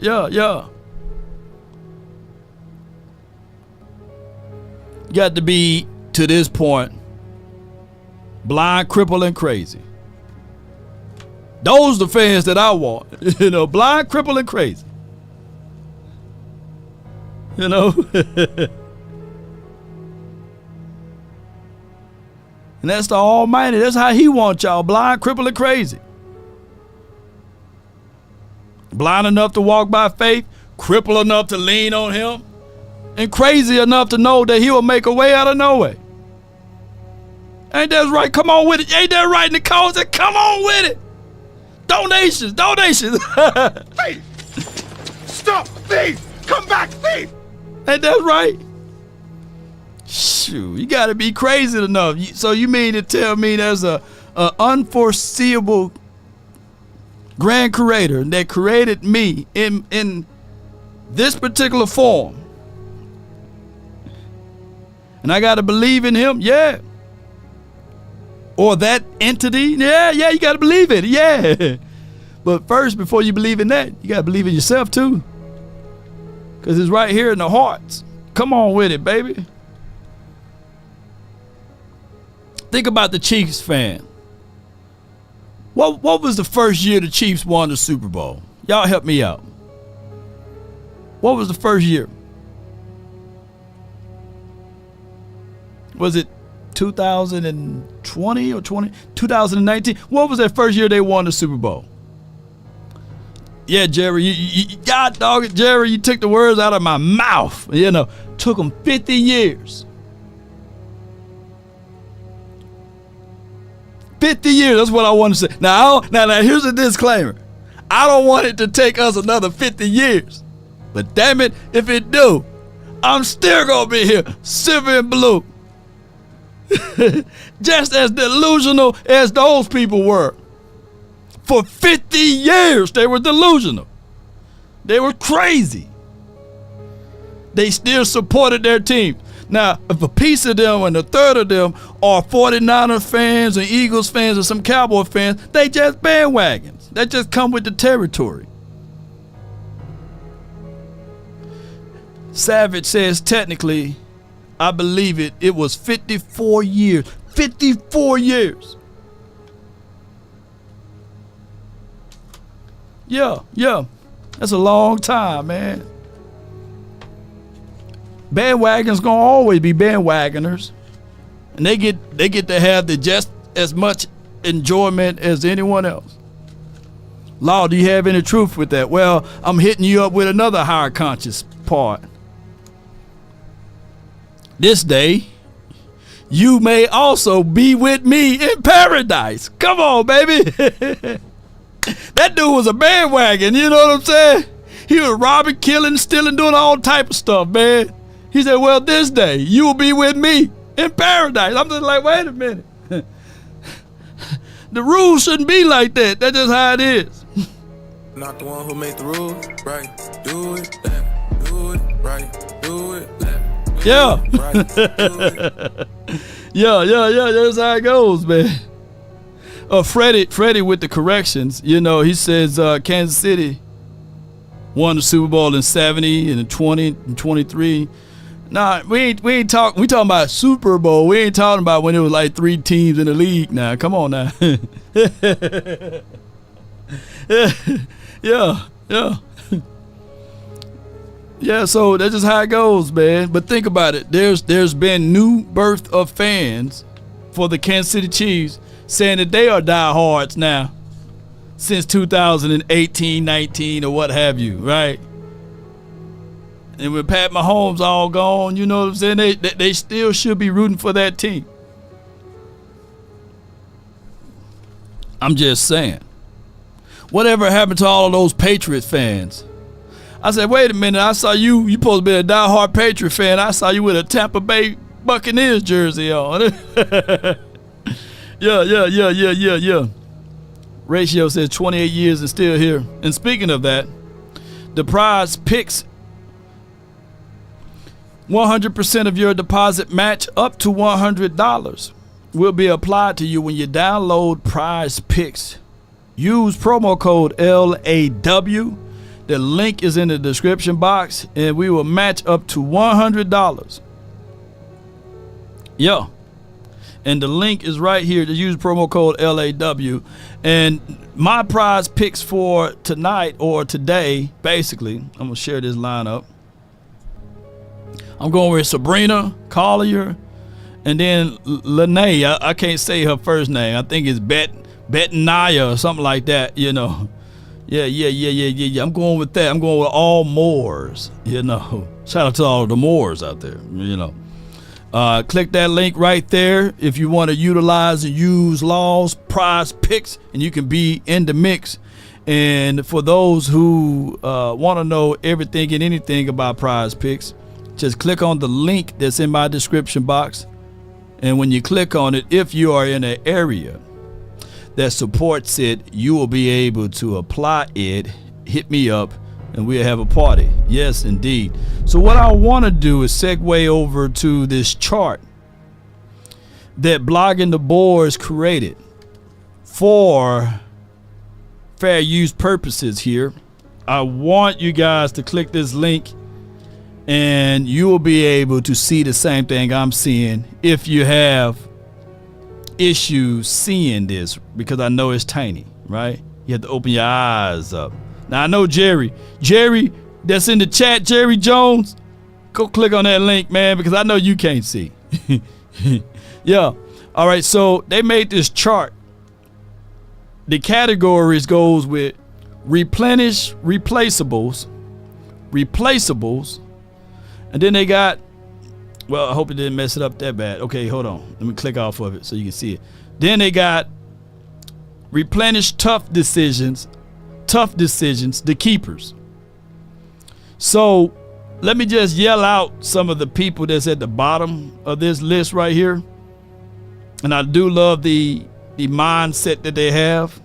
Got to be, to this point, blind, crippled, and crazy. Those are the fans that I want. Blind, crippled, and crazy. And that's the Almighty. That's how he wants y'all, blind, crippled, and crazy. Blind enough to walk by faith, crippled enough to lean on him, and crazy enough to know that he will make a way out of no way. Ain't that right? Come on with it. Ain't that right, Nicole? Said, come on with it. Donations. Thief! Stop, thief! Come back, thief! Ain't that right? Shoot, you got to be crazy enough. So you mean to tell me there's a unforeseeable grand creator that created me in this particular form, and I got to believe in him? Yeah. Or that entity? Yeah, you got to believe it. Yeah. But first, before you believe in that, you got to believe in yourself too, because it's right here in the hearts. Come on with it, baby. Think about the Chiefs fan. What was the first year the Chiefs won the Super Bowl? Y'all help me out. What was the first year? Was it 2020 or 2019? What was that first year they won the Super Bowl? Yeah, Jerry, you God dog it, Jerry, you took the words out of my mouth. Took them 50 years. 50 years, that's what I want to say. Now here's a disclaimer. I don't want it to take us another 50 years. But damn it, if it do, I'm still going to be here, silver and blue. Just as delusional as those people were. For 50 years, they were delusional. They were crazy. They still supported their team. Now, if a piece of them and a third of them are 49er fans and Eagles fans or some Cowboy fans, they just bandwagons. They just come with the territory. Savage says, technically, I believe it was 54 years. 54 years. Yeah. That's a long time, man. Bandwagons gonna always be bandwagoners, and they get to have just as much enjoyment as anyone else. Law, do you have any truth with that? Well, I'm hitting you up with another higher conscious part. This day, you may also be with me in paradise. Come on, baby. That dude was a bandwagon, you know what I'm saying? He was robbing, killing, stealing, doing all type of stuff, man. He said, well, this day, you will be with me in paradise. I'm just like, wait a minute. The rules shouldn't be like that. That's just how it is. Not the one who made the rules, right? Do it, left, do it, right, do it, left. Yeah. Yeah, that's how it goes, man. Freddie with the corrections, he says Kansas City won the Super Bowl in 70 and in 20 and 23. Nah, we talking about Super Bowl. We ain't talking about when it was like 3 teams in the league now. Come on now. Yeah. Yeah, so that's just how it goes, man. But think about it. There's been new birth of fans for the Kansas City Chiefs saying that they are diehards now since 2018, 19, or what have you, right? And with Pat Mahomes all gone, you know what I'm saying? They still should be rooting for that team. I'm just saying. Whatever happened to all of those Patriots fans? I said, wait a minute, I saw you supposed to be a diehard Patriot fan. I saw you with a Tampa Bay Buccaneers jersey on. Yeah. Ratio says 28 years and still here. And speaking of that, the prize picks 100% of your deposit match up to $100 will be applied to you when you download Prize Picks. Use promo code LAW. The link is in the description box, and we will match up to $100. Yeah. And the link is right here to use promo code LAW. And my Prize Picks for tonight or today, basically, I'm going to share this lineup. I'm going with Sabrina Collier, and then Lene. I can't say her first name. I think it's Betnaya or something like that, you know. Yeah. I'm going with that. I'm going with all Moors, you know. Shout out to all the Moors out there, you know. Click that link right there if you want to utilize and use Law's Prize Picks, and you can be in the mix. And for those who want to know everything and anything about Prize Picks, just click on the link that's in my description box. And when you click on it, if you are in an area that supports it, you will be able to apply it. Hit me up and we'll have a party. Yes, indeed. So what I want to do is segue over to this chart that Blogging the Boards created for fair use purposes here. I want you guys to click this link, and you will be able to see the same thing I'm seeing if you have issues seeing this, because I know it's tiny, right? You have to open your eyes up. Now, I know Jerry that's in the chat, Jerry Jones, go click on that link, man, because I know you can't see. Yeah. All right, so they made this chart. The categories goes with replenish, replaceables, and then they got, well, I hope it didn't mess it up that bad. Okay, hold on. Let me click off of it so you can see it. Then they got replenish tough decisions, the keepers. So let me just yell out some of the people that's at the bottom of this list right here. And I do love the mindset that they have.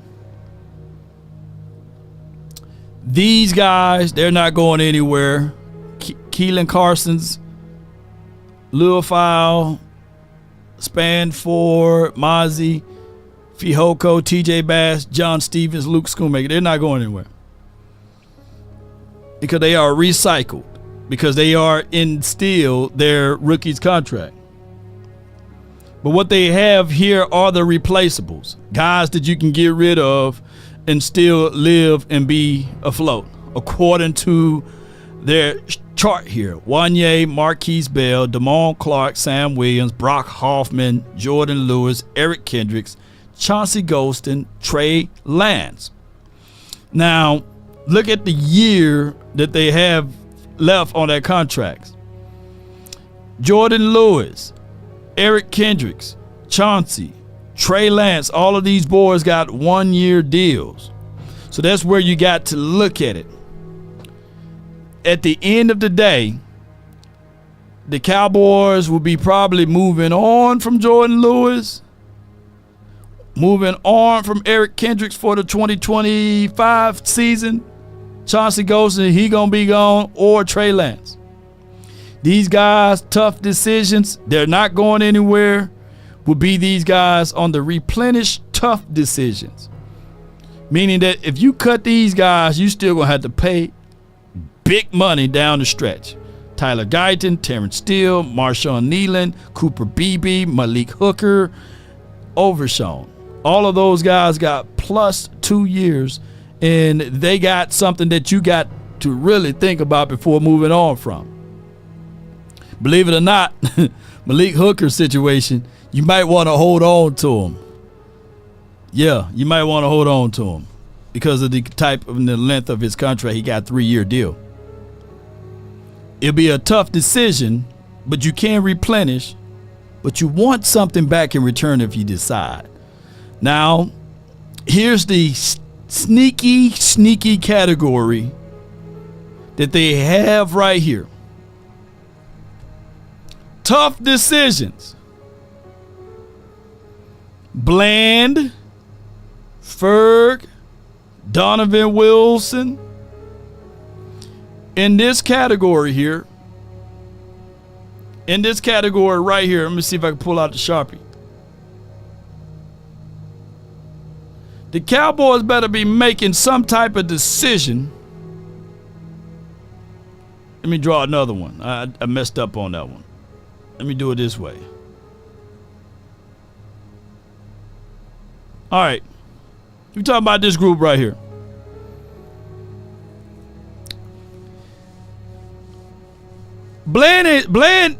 These guys, they're not going anywhere. Keelan Carson's, Luafile, Spanford, Mozzie, Fihoko, TJ Bass, John Stevens, Luke Schoonmaker. They're not going anywhere because they are recycled, because they are in still their rookie's contract. But what they have here are the replaceables, guys that you can get rid of and still live and be afloat, according to their chart here. Wanye, Marquise Bell, Damone Clark, Sam Williams, Brock Hoffman, Jordan Lewis, Eric Kendricks, Chauncey Golston, Trey Lance. Now, look at the year that they have left on their contracts. Jordan Lewis, Eric Kendricks, Chauncey, Trey Lance, all of these boys got 1-year deals. So that's where you got to look at it. At the end of the day, the Cowboys will be probably moving on from Jordan Lewis, moving on from Eric Kendricks for the 2025 season. Chauncey Golston, he gonna be gone, or Trey Lance. These guys, tough decisions, they're not going anywhere, will be these guys on the replenish tough decisions. Meaning that if you cut these guys, you still gonna have to pay big money down the stretch. Tyler Guyton, Terrence Steele, Marshawn Nealon, Cooper Beebe, Malik Hooker, Overshown. All of those guys got plus 2 years, and they got something that you got to really think about before moving on from. Believe it or not, Malik Hooker's situation, you might want to hold on to him. Yeah, you might want to hold on to him because of the type of the length of his contract. He got a 3-year deal. It'll be a tough decision, but you can replenish, but you want something back in return if you decide. Now, here's the sneaky category that they have right here. Tough decisions. Bland, Ferg, Donovan Wilson. In this category here, in this category right here, let me see if I can pull out the Sharpie. The Cowboys better be making some type of decision. Let me draw another one. I messed up on that one. Let me do it this way. All right. We're talking about this group right here. Bland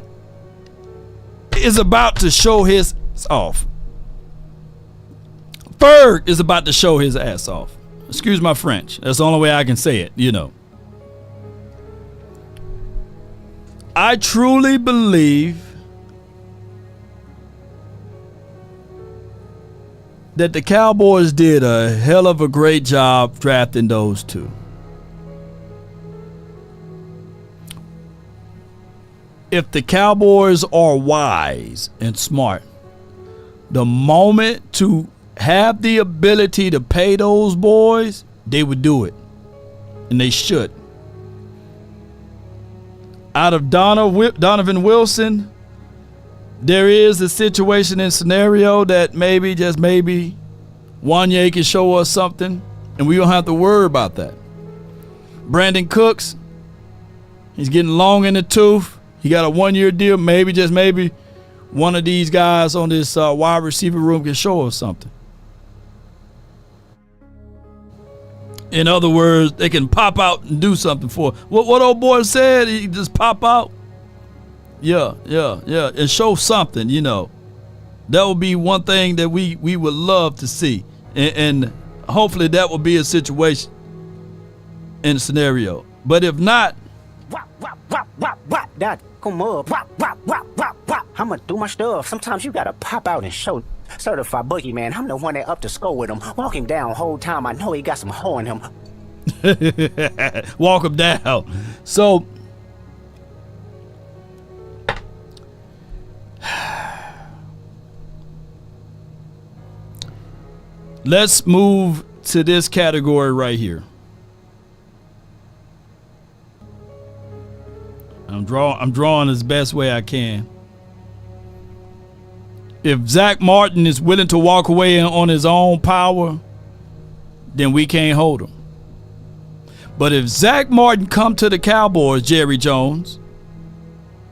is about to show his ass off. Ferg is about to show his ass off. Excuse my French. That's the only way I can say it, you know. I truly believe that the Cowboys did a hell of a great job drafting those two. If the Cowboys are wise and smart, the moment to have the ability to pay those boys, they would do it. And they should. Out of Donovan Wilson, there is a situation and scenario that maybe, just maybe, Wanye can show us something, and we don't have to worry about that. Brandon Cooks, he's getting long in the tooth. He got a 1-year deal. Maybe, just maybe, one of these guys on this wide receiver room can show us something. In other words, they can pop out and do something for what old boy said. He just pop out. Yeah, and show something. You know, that would be one thing that we would love to see, and hopefully that will be a situation and scenario. But if not, Dad, come up. I'ma do my stuff. Sometimes you gotta pop out and show. Certified boogie, man. I'm the one that up to score with him. Walk him down whole time. I know he got some hoe in him. Walk him down. So, let's move to this category right here. I'm drawing as best way I can. If Zach Martin is willing to walk away on his own power, then we can't hold him. But if Zach Martin come to the Cowboys, Jerry Jones,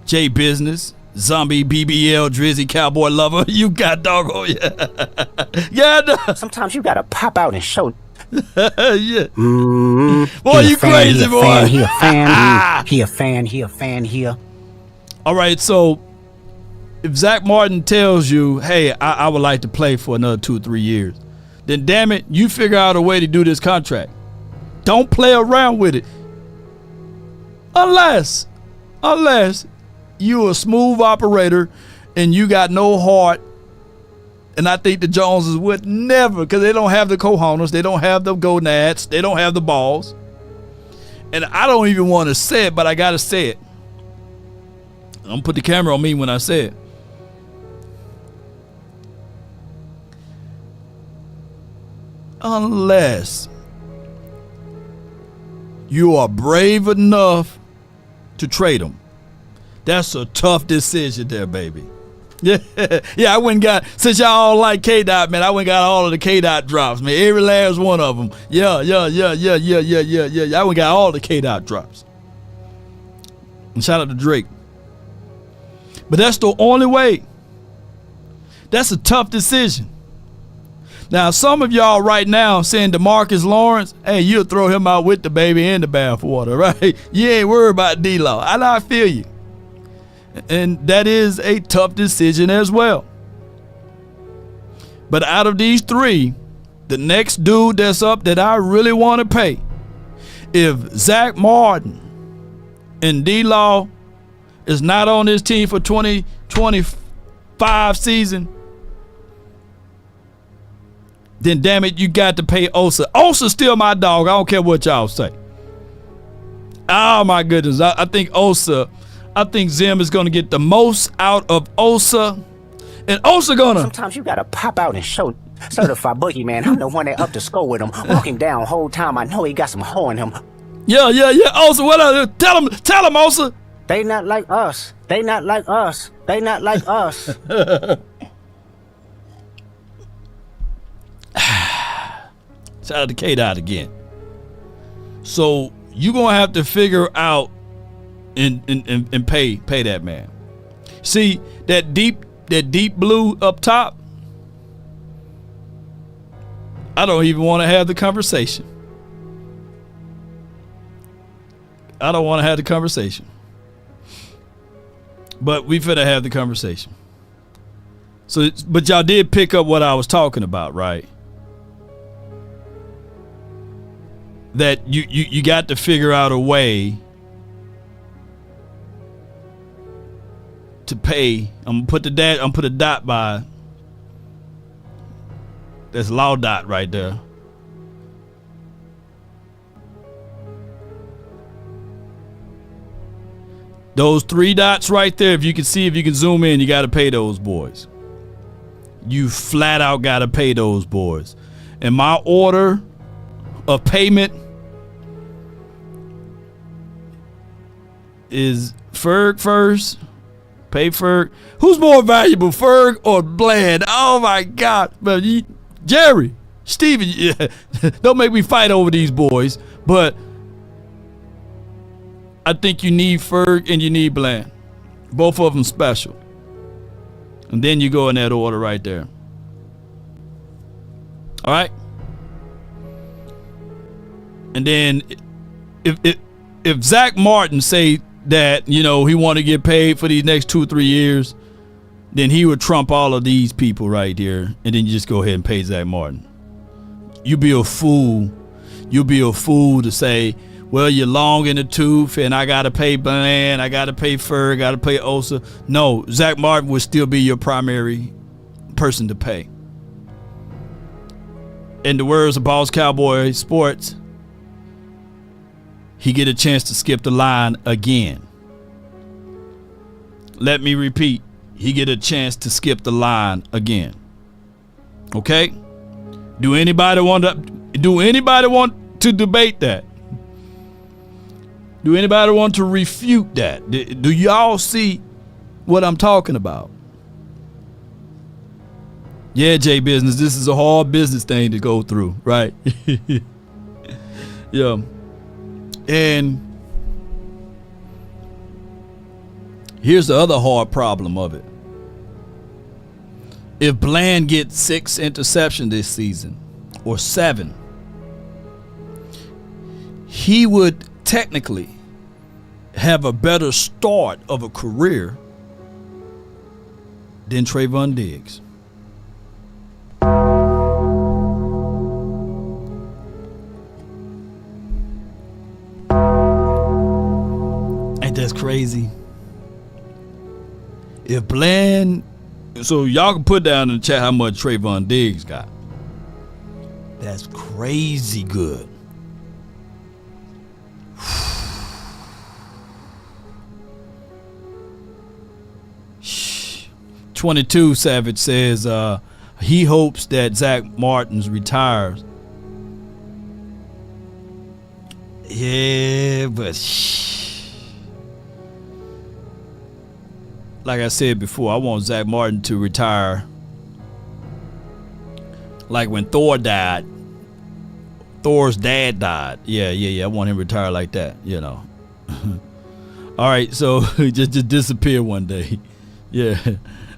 Jay Business, Zombie, BBL, Drizzy, Cowboy Lover, you got doggo, yeah. Sometimes you gotta pop out and show. Yeah. Boy, you crazy, boy. He a fan. He a fan here. All right, so if Zach Martin tells you, hey, I would like to play for another 2 or 3 years, then damn it, you figure out a way to do this contract. Don't play around with it. Unless you're a smooth operator and you got no heart. And I think the Joneses would never, because they don't have the cojones, they don't have the gonads, they don't have the balls. And I don't even want to say it, but I got to say it. I'm going to put the camera on me when I say it. Unless you are brave enough to trade them. That's a tough decision there, baby. Yeah, I went and got, since y'all like K-Dot, man, I went and got all of the K-Dot drops, man. Every last one of them. Yeah. I went and got all the K-Dot drops. And shout out to Drake. But that's the only way. That's a tough decision. Now, some of y'all right now saying DeMarcus Lawrence, hey, you'll throw him out with the baby in the bathwater, right? You ain't worried about D-Law. I feel you. And that is a tough decision as well. But out of these three, the next dude that's up that I really want to pay, if Zach Martin and D-Law is not on this team for 2025 season, then damn it, you got to pay Osa. Osa's still my dog. I don't care what y'all say. Oh my goodness. I think Zim is going to get the most out of Osa. And Osa gonna. Sometimes you got to pop out and show. Certified boogie, man. I'm the one that up to score with him. Walk him down whole time. I know he got some hoe in him. Yeah. Osa, what? Tell him, Osa. They not like us. They not like us. They not like us. Shout out to K-Dot again. So you gonna have to figure out and pay that man. See that deep blue up top? I don't even want to have the conversation. I don't want to have the conversation. But we finna have the conversation. So, but y'all did pick up what I was talking about, right? That you got to figure out a way to pay. I'm gonna put a dot by. That's law dot right there. Those 3 dots right there, if you can zoom in, you got to pay those boys. You flat out got to pay those boys. And my order of payment is Ferg first. Pay Ferg. Who's more valuable, Ferg or Bland? Oh my God. But Jerry, Steven, yeah, don't make me fight over these boys. But I think you need Ferg and you need Bland. Both of them special. And then you go in that order right there. All right. And then if Zach Martin say that, you know, he want to get paid for these next 2-3 years, then he would trump all of these people right here. And then you just go ahead and pay Zach Martin. You be a fool. You'll be a fool to say, well, you're long in the tooth and I got to pay Bland, I got to pay Ferg, I got to pay Osa. No, Zach Martin would still be your primary person to pay. In the words of Boss Cowboy Sports, he get a chance to skip the line again. Let me repeat. He get a chance to skip the line again. Okay? Do anybody want to debate that? Do anybody want to refute that? Do y'all see what I'm talking about? Yeah, J Business, this is a hard business thing to go through, right? Yeah. And here's the other hard problem of it. If Bland gets 6 interceptions this season, or 7, he would technically have a better start of a career than Trayvon Diggs. Ain't that crazy? If Bland, so y'all can put down in the chat how much Trayvon Diggs got. That's crazy good. 22 Savage says he hopes that Zach Martin's retires. Yeah, but like I said before, I want Zach Martin to retire like when Thor died. Thor's dad died. Yeah. I want him to retire like that, you know. All right, so just disappear one day. Yeah.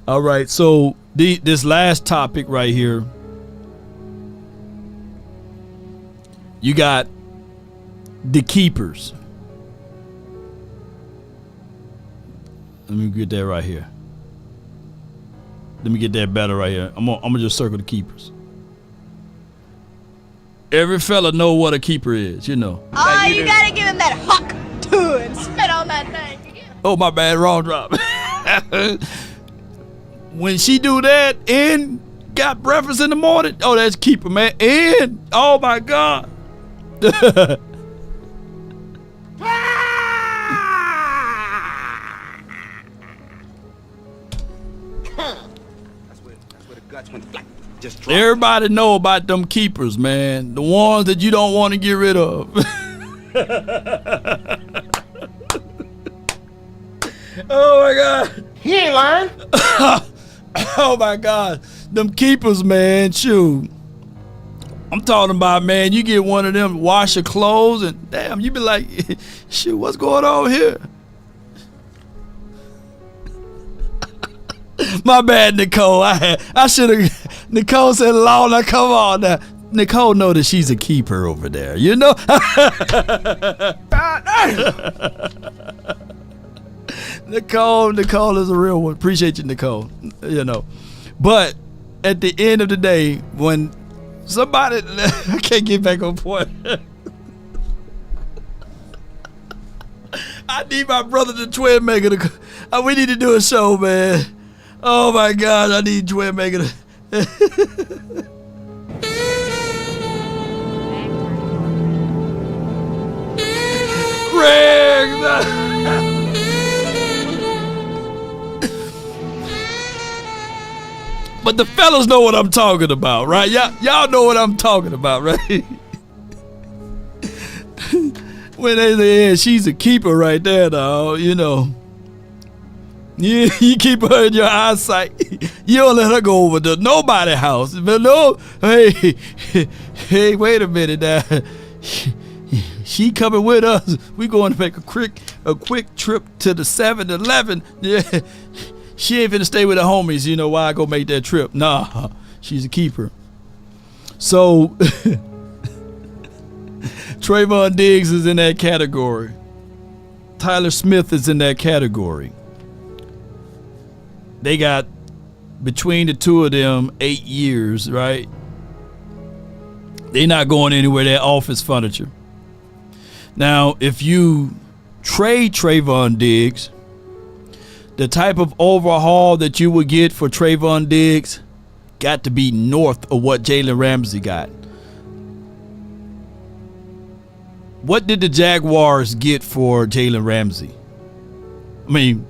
All right, so this last topic right here, you got the keepers. Let me get that right here. Let me get that better right here. I'm gonna just circle the keepers. Every fella know what a keeper is, you know. Oh, you gotta give him that huck to it. Spit on that thing. Oh, my bad, wrong drop. When she do that and got breakfast in the morning, oh, that's keeper, man. And oh my God. That's where the guts went flat. Just drop. Everybody know about them keepers, man. The ones that you don't want to get rid of. Oh my God. He ain't lying. Oh my God. Them keepers, man. Shoot. I'm talking about, man, you get one of them, wash your clothes, and damn, you be like, shoot, what's going on here? My bad, Nicole. I should have. Nicole said, "Lord, come on now." Nicole know that she's a keeper over there. You know. Nicole is a real one. Appreciate you, Nicole. You know, but at the end of the day, when somebody, I can't get back on point. I need my brother, the twin maker. We need to do a show, man. Oh my God, I need twin maker. Greg. But the fellas know what I'm talking about, right? Y'all know what I'm talking about, right? When they say, yeah, she's a keeper right there, dog, you know. You keep her in your eyesight. You don't let her go over to nobody's house. But no, hey, wait a minute now. She coming with us. We going to make a quick trip to the 7-Eleven. Yeah. She ain't finna stay with the homies, you know why I go make that trip. Nah, she's a keeper. So Trayvon Diggs is in that category. Tyler Smith is in that category. They got, between the two of them, 8 years, right? They not going anywhere. They're office furniture. Now, if you trade Trayvon Diggs, the type of overhaul that you would get for Trayvon Diggs got to be north of what Jalen Ramsey got. What did the Jaguars get for Jalen Ramsey? I mean,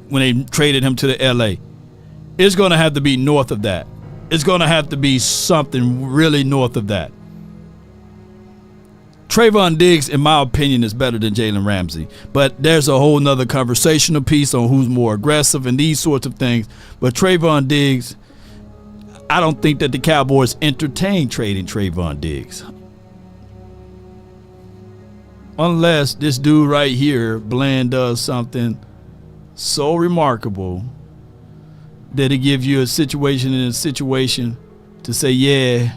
when they traded him to the LA, it's going to have to be north of that. It's going to have to be something really north of that. Trayvon Diggs, in my opinion, is better than Jalen Ramsey. But there's a whole nother conversational piece on who's more aggressive and these sorts of things. But Trayvon Diggs, I don't think that the Cowboys entertain trading Trayvon Diggs. Unless this dude right here, Bland, does something so remarkable that it gives you a situation to say, yeah,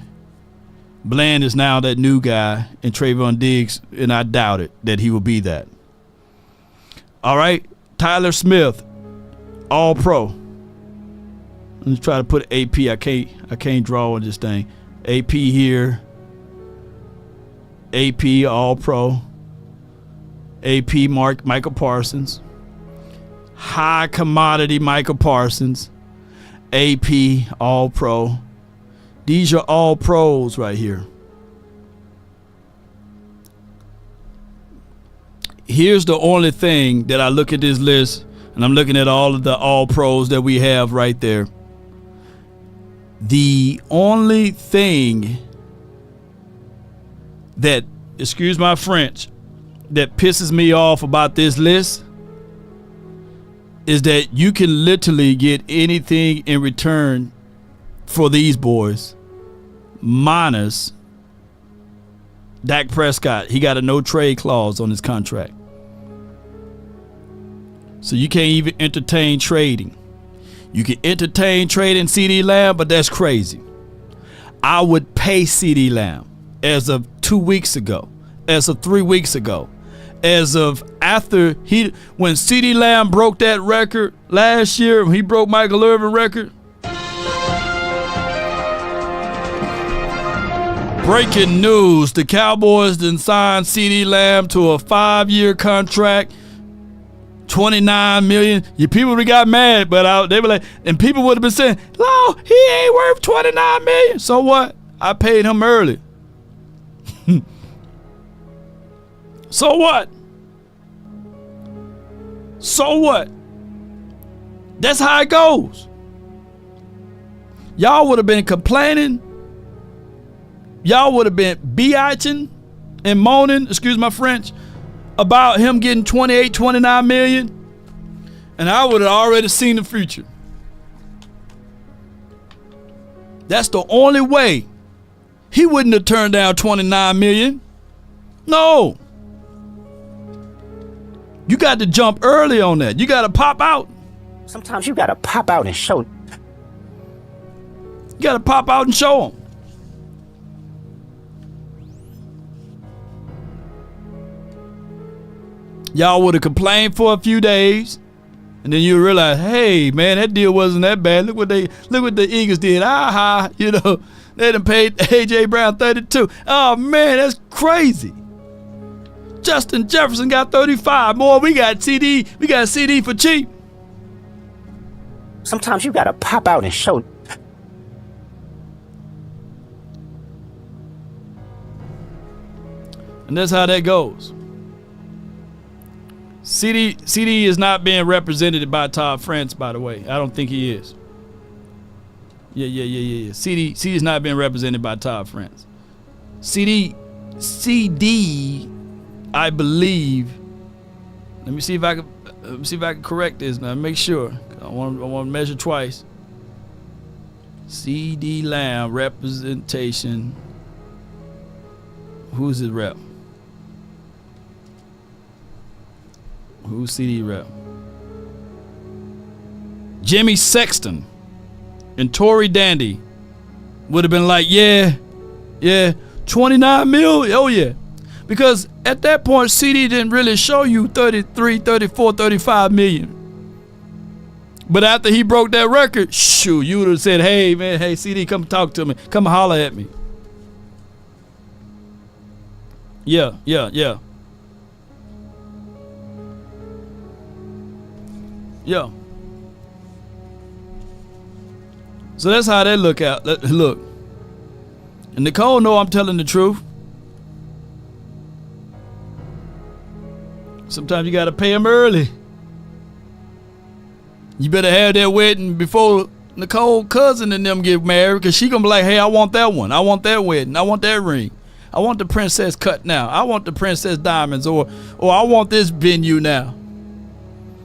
Bland is now that new guy, and Trayvon Diggs, and I doubt it that he will be that. All right, Tyler Smith, all pro. Let me try to put AP. I can't draw on this thing. AP here. AP all pro. AP Michael Parsons. High commodity Michael Parsons. AP all pro. These are all pros right here. Here's the only thing that I look at this list, and I'm looking at all of the all pros that we have right there. The only thing that, excuse my French, that pisses me off about this list is that you can literally get anything in return for these boys, minus Dak Prescott. He got a no trade clause on his contract. So you can't even entertain trading. You can entertain trading CeeDee Lamb, but that's crazy. I would pay CeeDee Lamb as of 2 weeks ago, as of 3 weeks ago, as of after when CeeDee Lamb broke that record last year, when he broke Michael Irvin record. Breaking news, the Cowboys done signed CeeDee Lamb to a 5-year contract, $29 million. Your people would have got mad, but they were like, and people would have been saying, no, he ain't worth $29 million. So what? I paid him early. So what? So what? That's how it goes. Y'all would have been complaining. Y'all would have been bitching and moaning, excuse my French, about him getting $28, $29 million. and I would have already seen the future. That's the only way. He wouldn't have turned down $29 million. No. You got to jump early on that. You got to pop out. Sometimes you gotta pop out and show. You got to pop out and show them. Y'all would have complained for a few days, and then you realize, hey man, that deal wasn't that bad. Look what the Eagles did. You know, they done paid AJ Brown 32. Oh man, that's crazy. Justin Jefferson got 35 more. We got CD for cheap. Sometimes you gotta pop out and show. And that's how that goes. CD is not being represented by Todd France, by the way. I don't think he is. Yeah. CD is not being represented by Todd France. CD, I believe. Let me see if I can correct this now. Make sure. I want to measure twice. CD Lamb representation. Who's his rep? Who's CD rep? Jimmy Sexton and Tory Dandy would have been like, yeah, 29 mil, oh yeah. Because at that point, CD didn't really show you 33, 34, 35 million. But after he broke that record, shoot, you would have said, hey, CD, come talk to me. Come holler at me. Yeah. Yeah. So that's how they look out. Look. And Nicole know I'm telling the truth. Sometimes you got to pay them early. You better have that wedding before Nicole cousin and them get married, because she going to be like, hey, I want that one. I want that wedding. I want that ring. I want the princess cut now. I want the princess diamonds, or I want this venue now.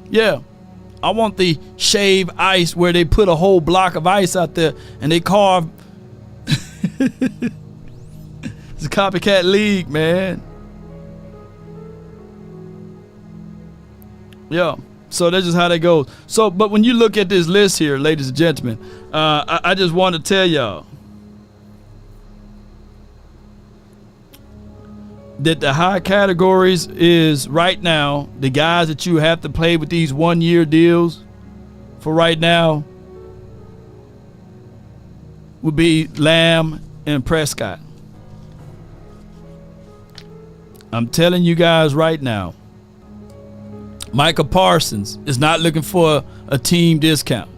Yeah. I want the shave ice where they put a whole block of ice out there and they carve. It's a copycat league, man. Yeah. So that's just how that goes. So, but when you look at this list here, ladies and gentlemen, I just want to tell y'all that the high categories is right now, the guys that you have to play with these 1-year deals for right now would be Lamb and Prescott. I'm telling you guys right now, Micah Parsons is not looking for a team discount.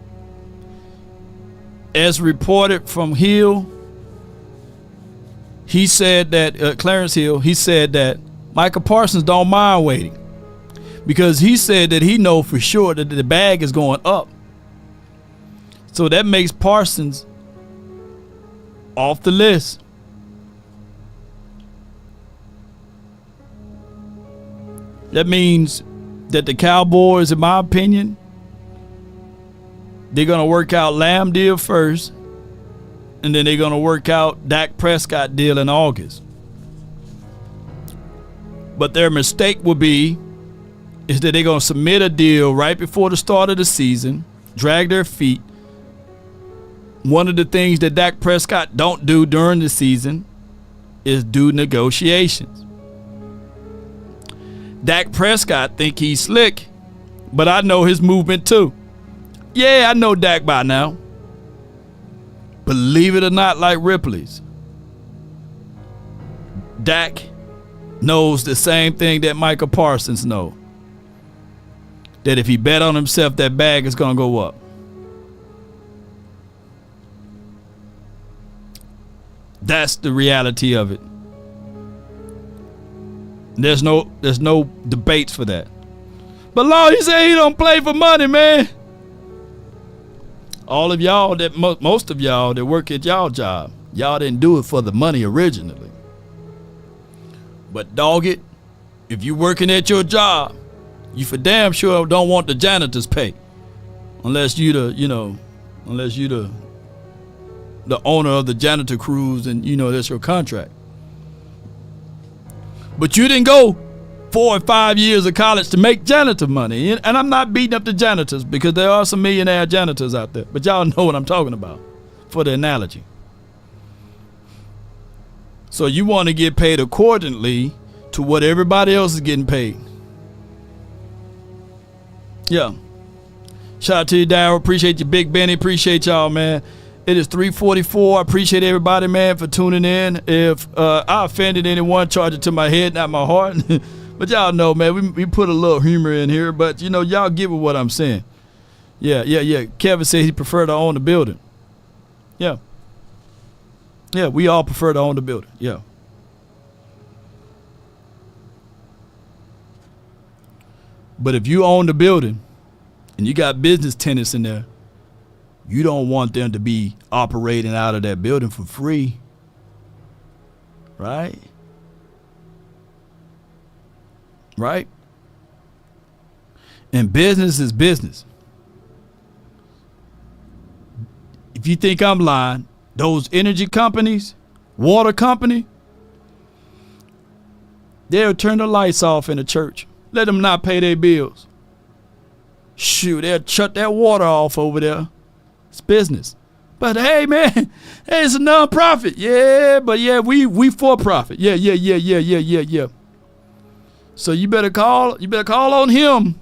As reported from Hill, he said that, Clarence Hill, he said that Micah Parsons don't mind waiting, because he said that he know for sure that the bag is going up. So that makes Parsons off the list. That means that the Cowboys, in my opinion, they're going to work out Lamb deal first, and then they're going to work out Dak Prescott deal in August. But their mistake will be is that they're going to submit a deal right before the start of the season, drag their feet. One of the things that Dak Prescott don't do during the season is do negotiations. Dak Prescott think he's slick, but I know his movement too. Yeah, I know Dak by now. Believe it or not, like Ripley's, Dak knows the same thing that Micah Parsons know. That if he bet on himself, that bag is going to go up. That's the reality of it. There's no debates for that. But Law, he said he don't play for money, man. All of y'all that most of y'all that work at y'all job, y'all didn't do it for the money originally. But dog it, if you working at your job, You for damn sure don't want the janitor's pay. Unless you the owner of the janitor crews and that's your contract. But you didn't go 4 or 5 years of college to make janitor money. And I'm not beating up the janitors because there are some millionaire janitors out there. But y'all know what I'm talking about for the analogy. So you want to get paid accordingly to what everybody else is getting paid. Yeah. Shout out to you, Darryl. Appreciate you, Big Benny. Appreciate y'all, man. It is 3:44. I appreciate everybody, man, for tuning in. If I offended anyone, charge it to my head, not my heart. But y'all know, man, we put a little humor in here. But, y'all get with what I'm saying. Yeah. Kevin said he preferred to own the building. Yeah. Yeah, we all prefer to own the building. Yeah. But if you own the building and you got business tenants in there, you don't want them to be operating out of that building for free. Right? Right? And business is business. If you think I'm lying, those energy companies, water company, they'll turn the lights off in the church. Let them not pay their bills. Shoot, they'll shut that water off over there. It's business. But hey, man, hey, it's a non-profit. Yeah, but yeah, we for profit. Yeah. So you better call on him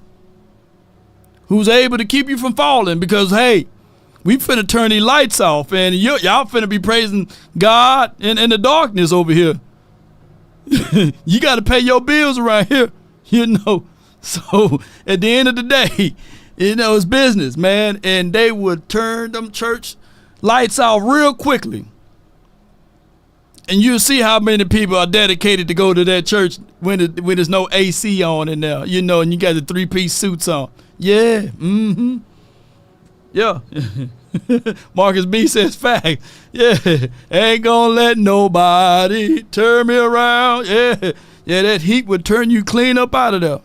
who's able to keep you from falling, because hey, we finna turn these lights off and y'all finna be praising God in the darkness over here. You gotta pay your bills around here, So at the end of the day, it's business, man. And they would turn them church lights off real quickly. And you'll see how many people are dedicated to go to that church when there's no AC on in there, and you got the 3-piece suits on. Yeah, Yeah. Marcus B says fact. Yeah, ain't gonna let nobody turn me around. Yeah, that heat would turn you clean up out of there.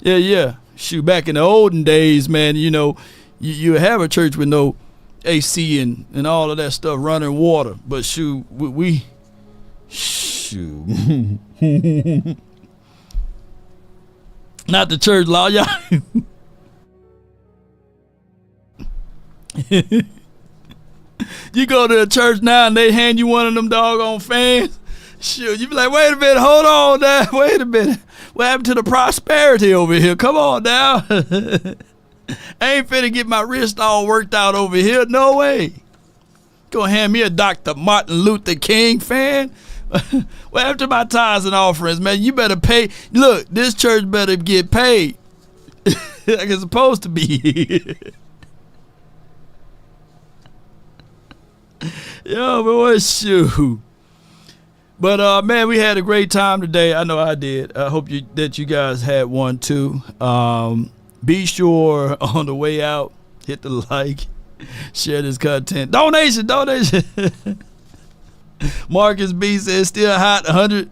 Yeah. Shoot, back in the olden days, man, you have a church with no AC and all of that stuff, running water. But shoot, we not the church law, y'all. You go to a church now and they hand you one of them doggone fans. Shoot, you be like, wait a minute, hold on now, wait a minute. What happened to the prosperity over here? Come on now. I ain't finna get my wrist all worked out over here. No way. Gonna hand me a Dr. Martin Luther King fan? Well, after my tithes and offerings, man, you better pay. Look, this church better get paid like it's supposed to be. Yo, boy, shoot. But man, we had a great time today. I know I did. I hope that you guys had one too. Be sure on the way out, hit the like, share this content. Donation. Marcus B says still hot. 100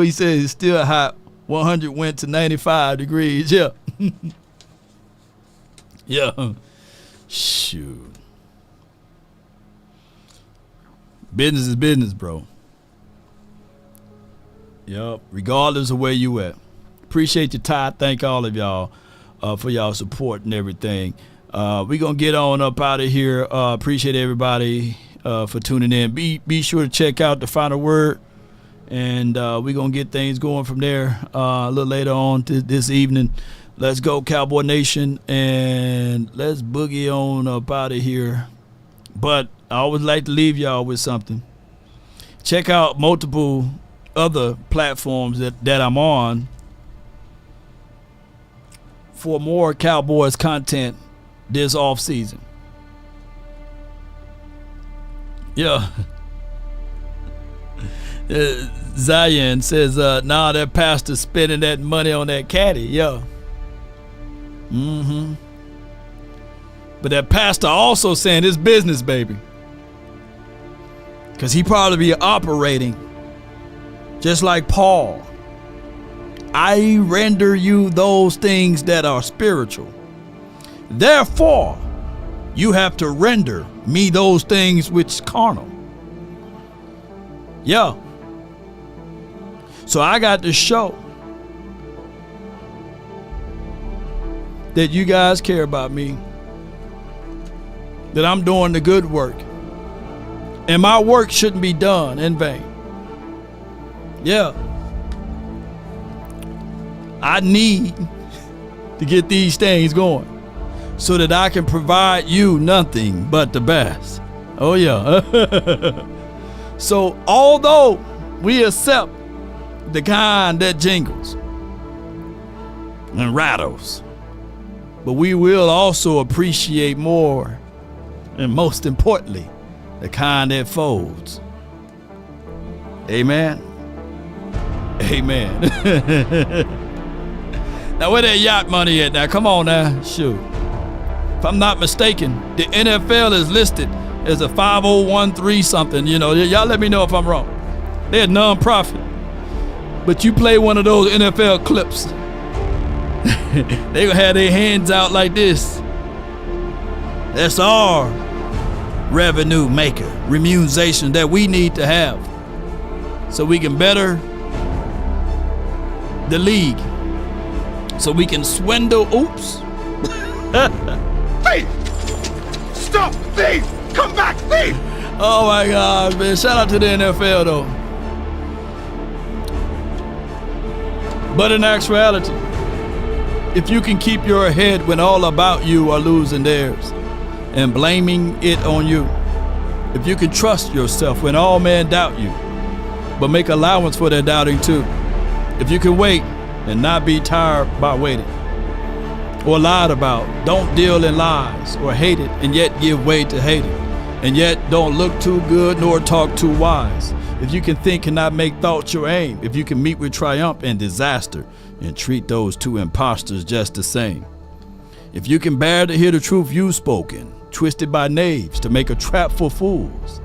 he says it's still hot. 100 went to 95 degrees. Yeah. Yeah. Shoot. Business is business, bro. Yup. Regardless of where you at. Appreciate your time. Thank all of y'all for y'all support and everything. We're going to get on up out of here. Appreciate everybody for tuning in. Be sure to check out the final word. And we're going to get things going from there a little later on this evening. Let's go, Cowboy Nation. And let's boogie on up out of here. But I always like to leave y'all with something. Check out multiple other platforms that I'm on for more Cowboys content this off season. Yeah. Zion says, nah, that pastor spending that money on that caddy. Yeah. But that pastor also saying it's business, baby. Because he probably be operating just like Paul I render you those things that are spiritual. Therefore, you have to render me those things which carnal. Yeah. So I got to show that you guys care about me, that I'm doing the good work, and my work shouldn't be done in vain. Yeah. I need to get these things going so that I can provide you nothing but the best. Oh yeah. So although we accept the kind that jingles and rattles, but we will also appreciate more, and most importantly, the kind that folds. Amen. Amen. Now where that yacht money at now? Come on now, shoot. If I'm not mistaken, the NFL is listed as a 5013 something. You know, y'all let me know if I'm wrong. They're a non-profit. But you play one of those NFL clips, they gonna have their hands out like this. That's our revenue maker, remuneration that we need to have so we can better the league, so we can swindle. Oops. Thief! Stop! Thief! Come back, thief! Oh my God, man. Shout out to the NFL though. But in actuality, if you can keep your head when all about you are losing theirs and blaming it on you, if you can trust yourself when all men doubt you, but make allowance for their doubting too, if you can wait and not be tired by waiting, or lied about, don't deal in lies, or hate it and yet give way to hate it, and yet don't look too good nor talk too wise, if you can think and not make thoughts your aim, if you can meet with triumph and disaster and treat those two impostors just the same, if you can bear to hear the truth you've spoken, twisted by knaves to make a trap for fools,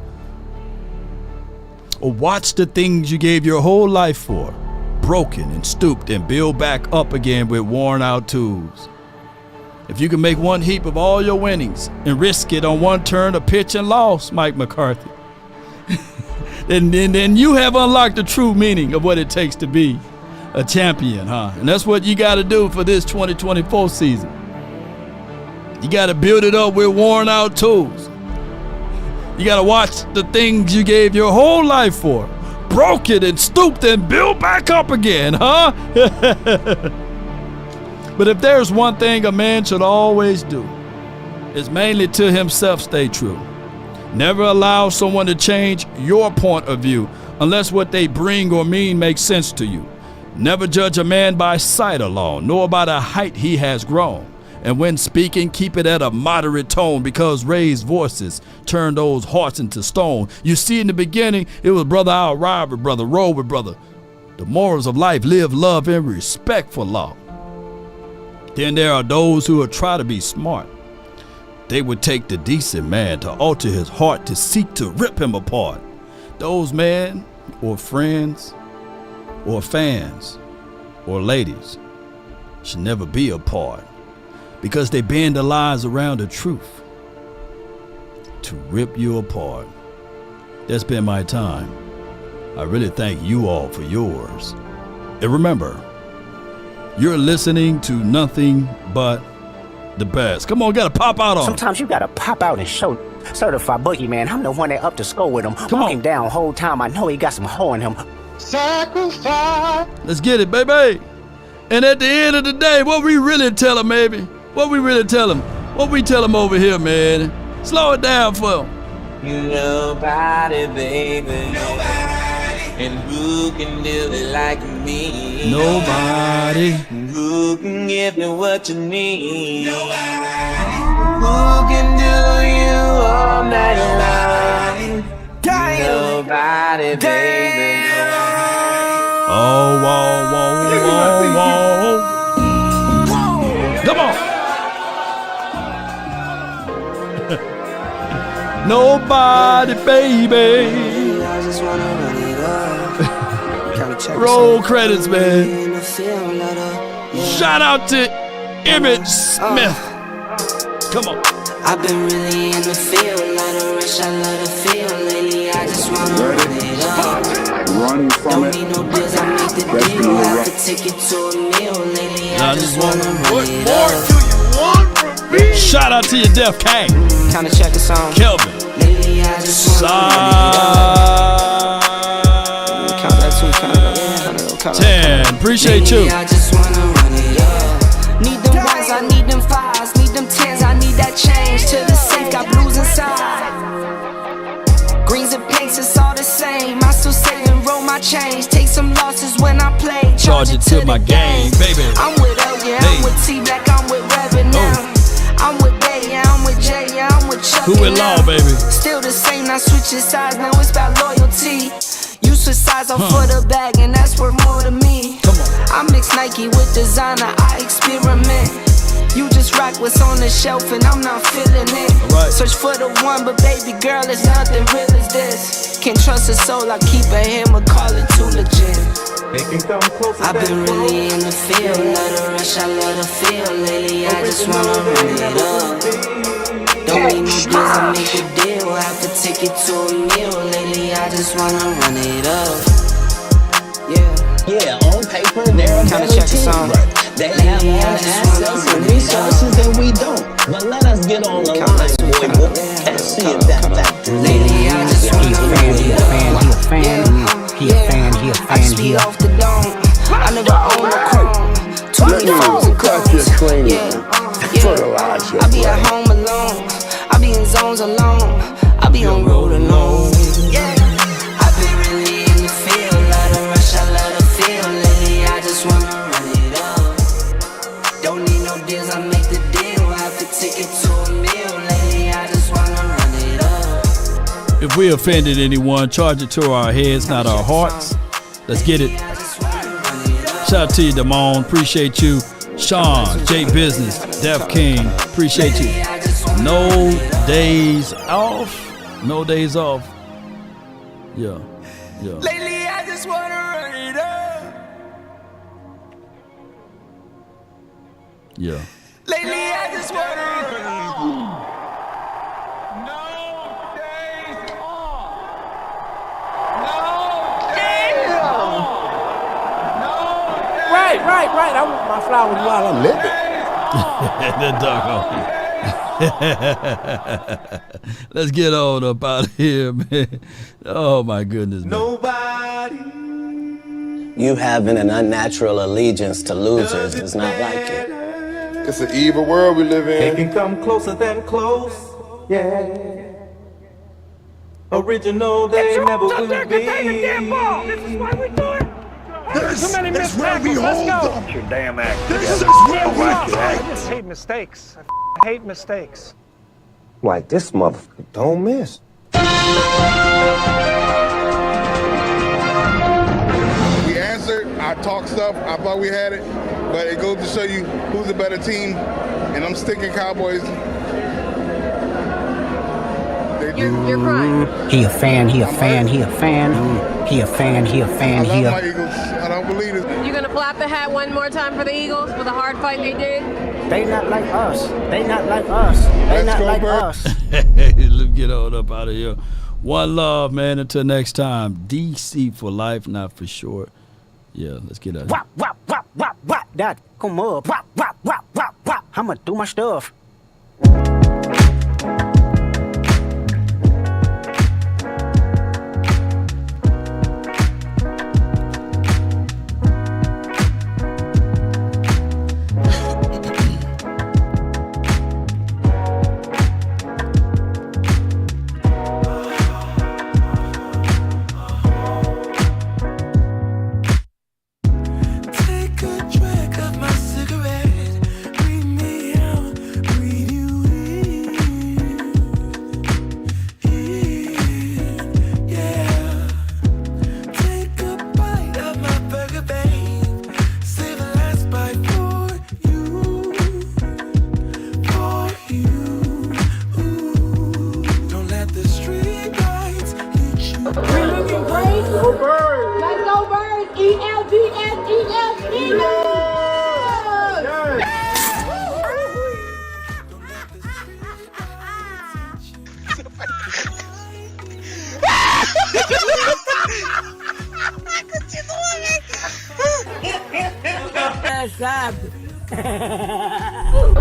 or watch the things you gave your whole life for broken and stooped and build back up again with worn out tools, if you can make one heap of all your winnings and risk it on one turn of pitch and loss, Mike McCarthy, then you have unlocked the true meaning of what it takes to be a champion, huh? And that's what you got to do for this 2024 season. You got to build it up with worn out tools. You got to watch the things you gave your whole life for, broke it and stooped and built back up again, huh? But if there's one thing a man should always do, it's mainly to himself stay true. Never allow someone to change your point of view unless what they bring or mean makes sense to you. Never judge a man by sight alone, nor by the height he has grown. And when speaking, keep it at a moderate tone, because raised voices turn those hearts into stone. You see, in the beginning, it was brother I'll ride with brother, roll with brother. The morals of life: live, love, and respect for law. Then there are those who will try to be smart. They would take the decent man to alter his heart, to seek to rip him apart. Those men, or friends, or fans, or ladies should never be apart, because they bend the lies around the truth to rip you apart. That's been my time. I really thank you all for yours. And remember, you're listening to nothing but the best. Come on, gotta pop out on Sometimes you gotta pop out and show certified boogeyman. I'm the one that up to score with him. Come Walking on. down whole time, I know he got some hoe in him. Sacrifice. Let's get it, baby. And at the end of the day, what we really tell him, baby? What we really tell him? What we tell him over here, man? Slow it down for him. You nobody, baby. Nobody. And who can do it like me? Nobody. Who can give you what you need? Nobody. Who can do you all night long? Nobody, baby. Oh, whoa, whoa, whoa, whoa. Come on. Nobody, baby. I just wanna run it up. Count Roll credits, man. Shout out to Emmett Smith. Come on. I've been really in the field, lot of rush, I love the feel lately. I just wanna run it up. Run from it. Don't need no deals, I make the deal. Have to take it to a meal lately. I just wanna run it up. Shout out to your Def K. Kinda check the song. Kelvin. Lately I just count that too, count 10. Appreciate you. I just wanna run it up. Need them ones, I need them fives, need them tens, I need that change. To the safe, got blues inside. Greens and pinks, it's all the same. I still save and roll my change. Take some losses when I play. Charge it to my game, baby. I'm with L, yeah, I'm with T-Black, I'm with Revan now. I'm with Bay, yeah, I'm with Jay, yeah, I'm with Chuck. Who with Law, baby? Still the same, not switching sides, now it's about loyalty. You switch sides off for the bag, and that's worth more to me. Come on. I mix Nike with designer, I experiment. You just rock what's on the shelf, and I'm not feeling it. Right. Search for the one, but baby girl, it's nothing real as this. Can't trust a soul, I keep a hammer, call it too legit. I've been really in the field, love the rush, I love the feel lately. I just wanna run it up. Don't need no deals, I make a deal. Have to take it to a meal lately. I just wanna run it up. Yeah, on paper, they're a Kinda better check the team. song. They have more assets and resources than we don't. But let us get on the line, boy. Let's see if that factors in. Lately, I just wanna run it up. He a fan. I just be off the dome. I never own a chrome. Too many phones and codes. I be at home alone. I be in zones alone. I be on road alone. I've been really in the field. Love the rush, I love the feel lately. I just wanna run it up. Don't need no deals, I make the deal. Have to take it to a meal lately. I just wanna run it up. If we offended anyone, charge it to our heads, not our hearts. Let's get it. Shout out to you, Damone. Appreciate you. Sean, J Business, Def King. Appreciate you. No days off. No days off. Yeah. Lately, I just wanna run it up. Yeah. Lately, I just wanna run it up. Right. I want my flowers while I'm living. That doggone. Let's get on up out of here, man. Oh my goodness, man. Nobody. You having an unnatural allegiance to losers is not like it. It's an evil world we live in. It can come closer than close, yeah. Original, they never will be. This is why we do it. Too many missed tackles. Let's go. Get your damn act This is together. where Don't we like are. your I act. just hate mistakes. I hate mistakes. Like this motherfucker don't miss. We answered, I talked stuff, I thought we had it, but it goes to show you who's a better team, and I'm sticking Cowboys. You're crying. He a fan. I love my Eagles. I don't believe it. You gonna flap the hat one more time for the Eagles for the hard fight they did? They not like us. Let's get on up out of here. One love, man. Until next time. DC for life, not for short. Yeah, let's get out of here. Wap. Dad, come up. Wap. I'ma do my stuff. Let's go, birds. Eat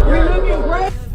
You're looking great.